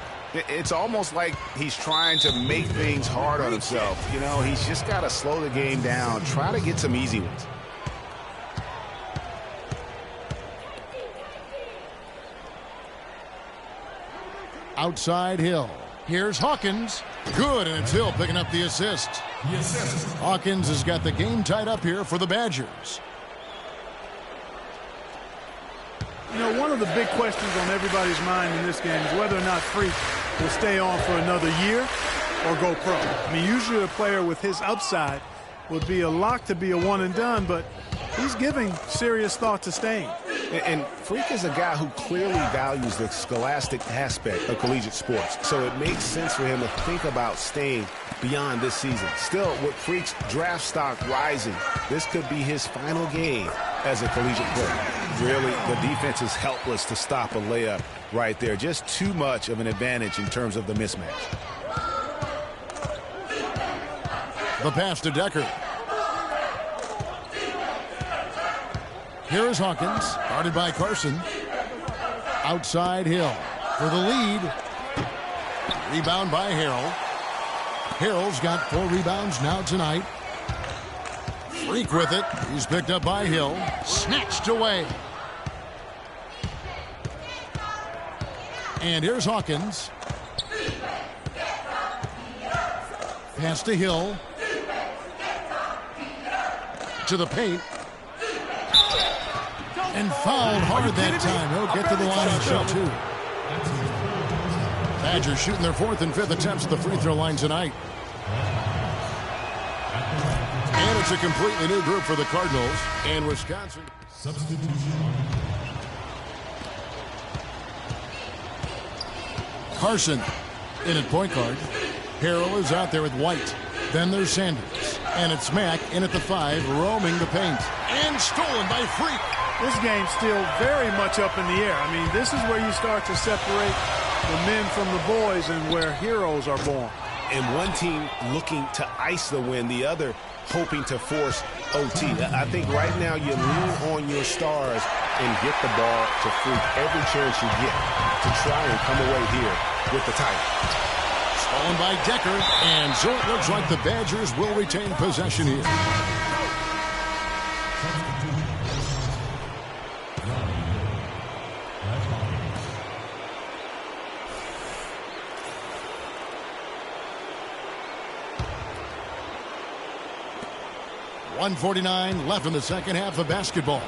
It's almost like he's trying to make things hard on himself. You know, he's just got to slow the game down. Try to get some easy ones. Outside Hill. Here's Hawkins. Good, and it's Hill picking up the assist. Hawkins has got the game tied up here for the Badgers. You know, one of the big questions on everybody's mind in this game is whether or not Freak will stay on for another year or go pro. I mean, usually a player with his upside would be a lock to be a one and done, but he's giving serious thought to staying. And Freak is a guy who clearly values the scholastic aspect of collegiate sports, so it makes sense for him to think about staying beyond this season. Still, with Freak's draft stock rising, this could be his final game as a collegiate player. Really, the defense is helpless to stop a layup right there. Just too much of an advantage in terms of the mismatch. The pass to Decker. Here is Hawkins, guarded by Carson. Outside Hill for the lead. Rebound by Harrell. Harrell's got 4 rebounds now tonight. Freak with it. He's picked up by Hill. Snatched away. And here's Hawkins. Pass to Hill. To the paint. And fouled hard that time. He'll get to the line and shoot 2. Badgers shooting their 4th and 5th attempts at the free throw line tonight. And it's a completely new group for the Cardinals and Wisconsin. Substitution. Carson in at point guard. Harrell is out there with White. Then there's Sanders. And it's Mack in at the 5, roaming the paint. And stolen by Freak. This game's still very much up in the air. I mean, this is where you start to separate the men from the boys and where heroes are born. And one team looking to ice the win, the other hoping to force OT. I think right now you lean on your stars and get the ball to Freak every chance you get to try and come away here with the title. Stolen by Decker, and so it looks like the Badgers will retain possession here. .149 left in the second half of basketball.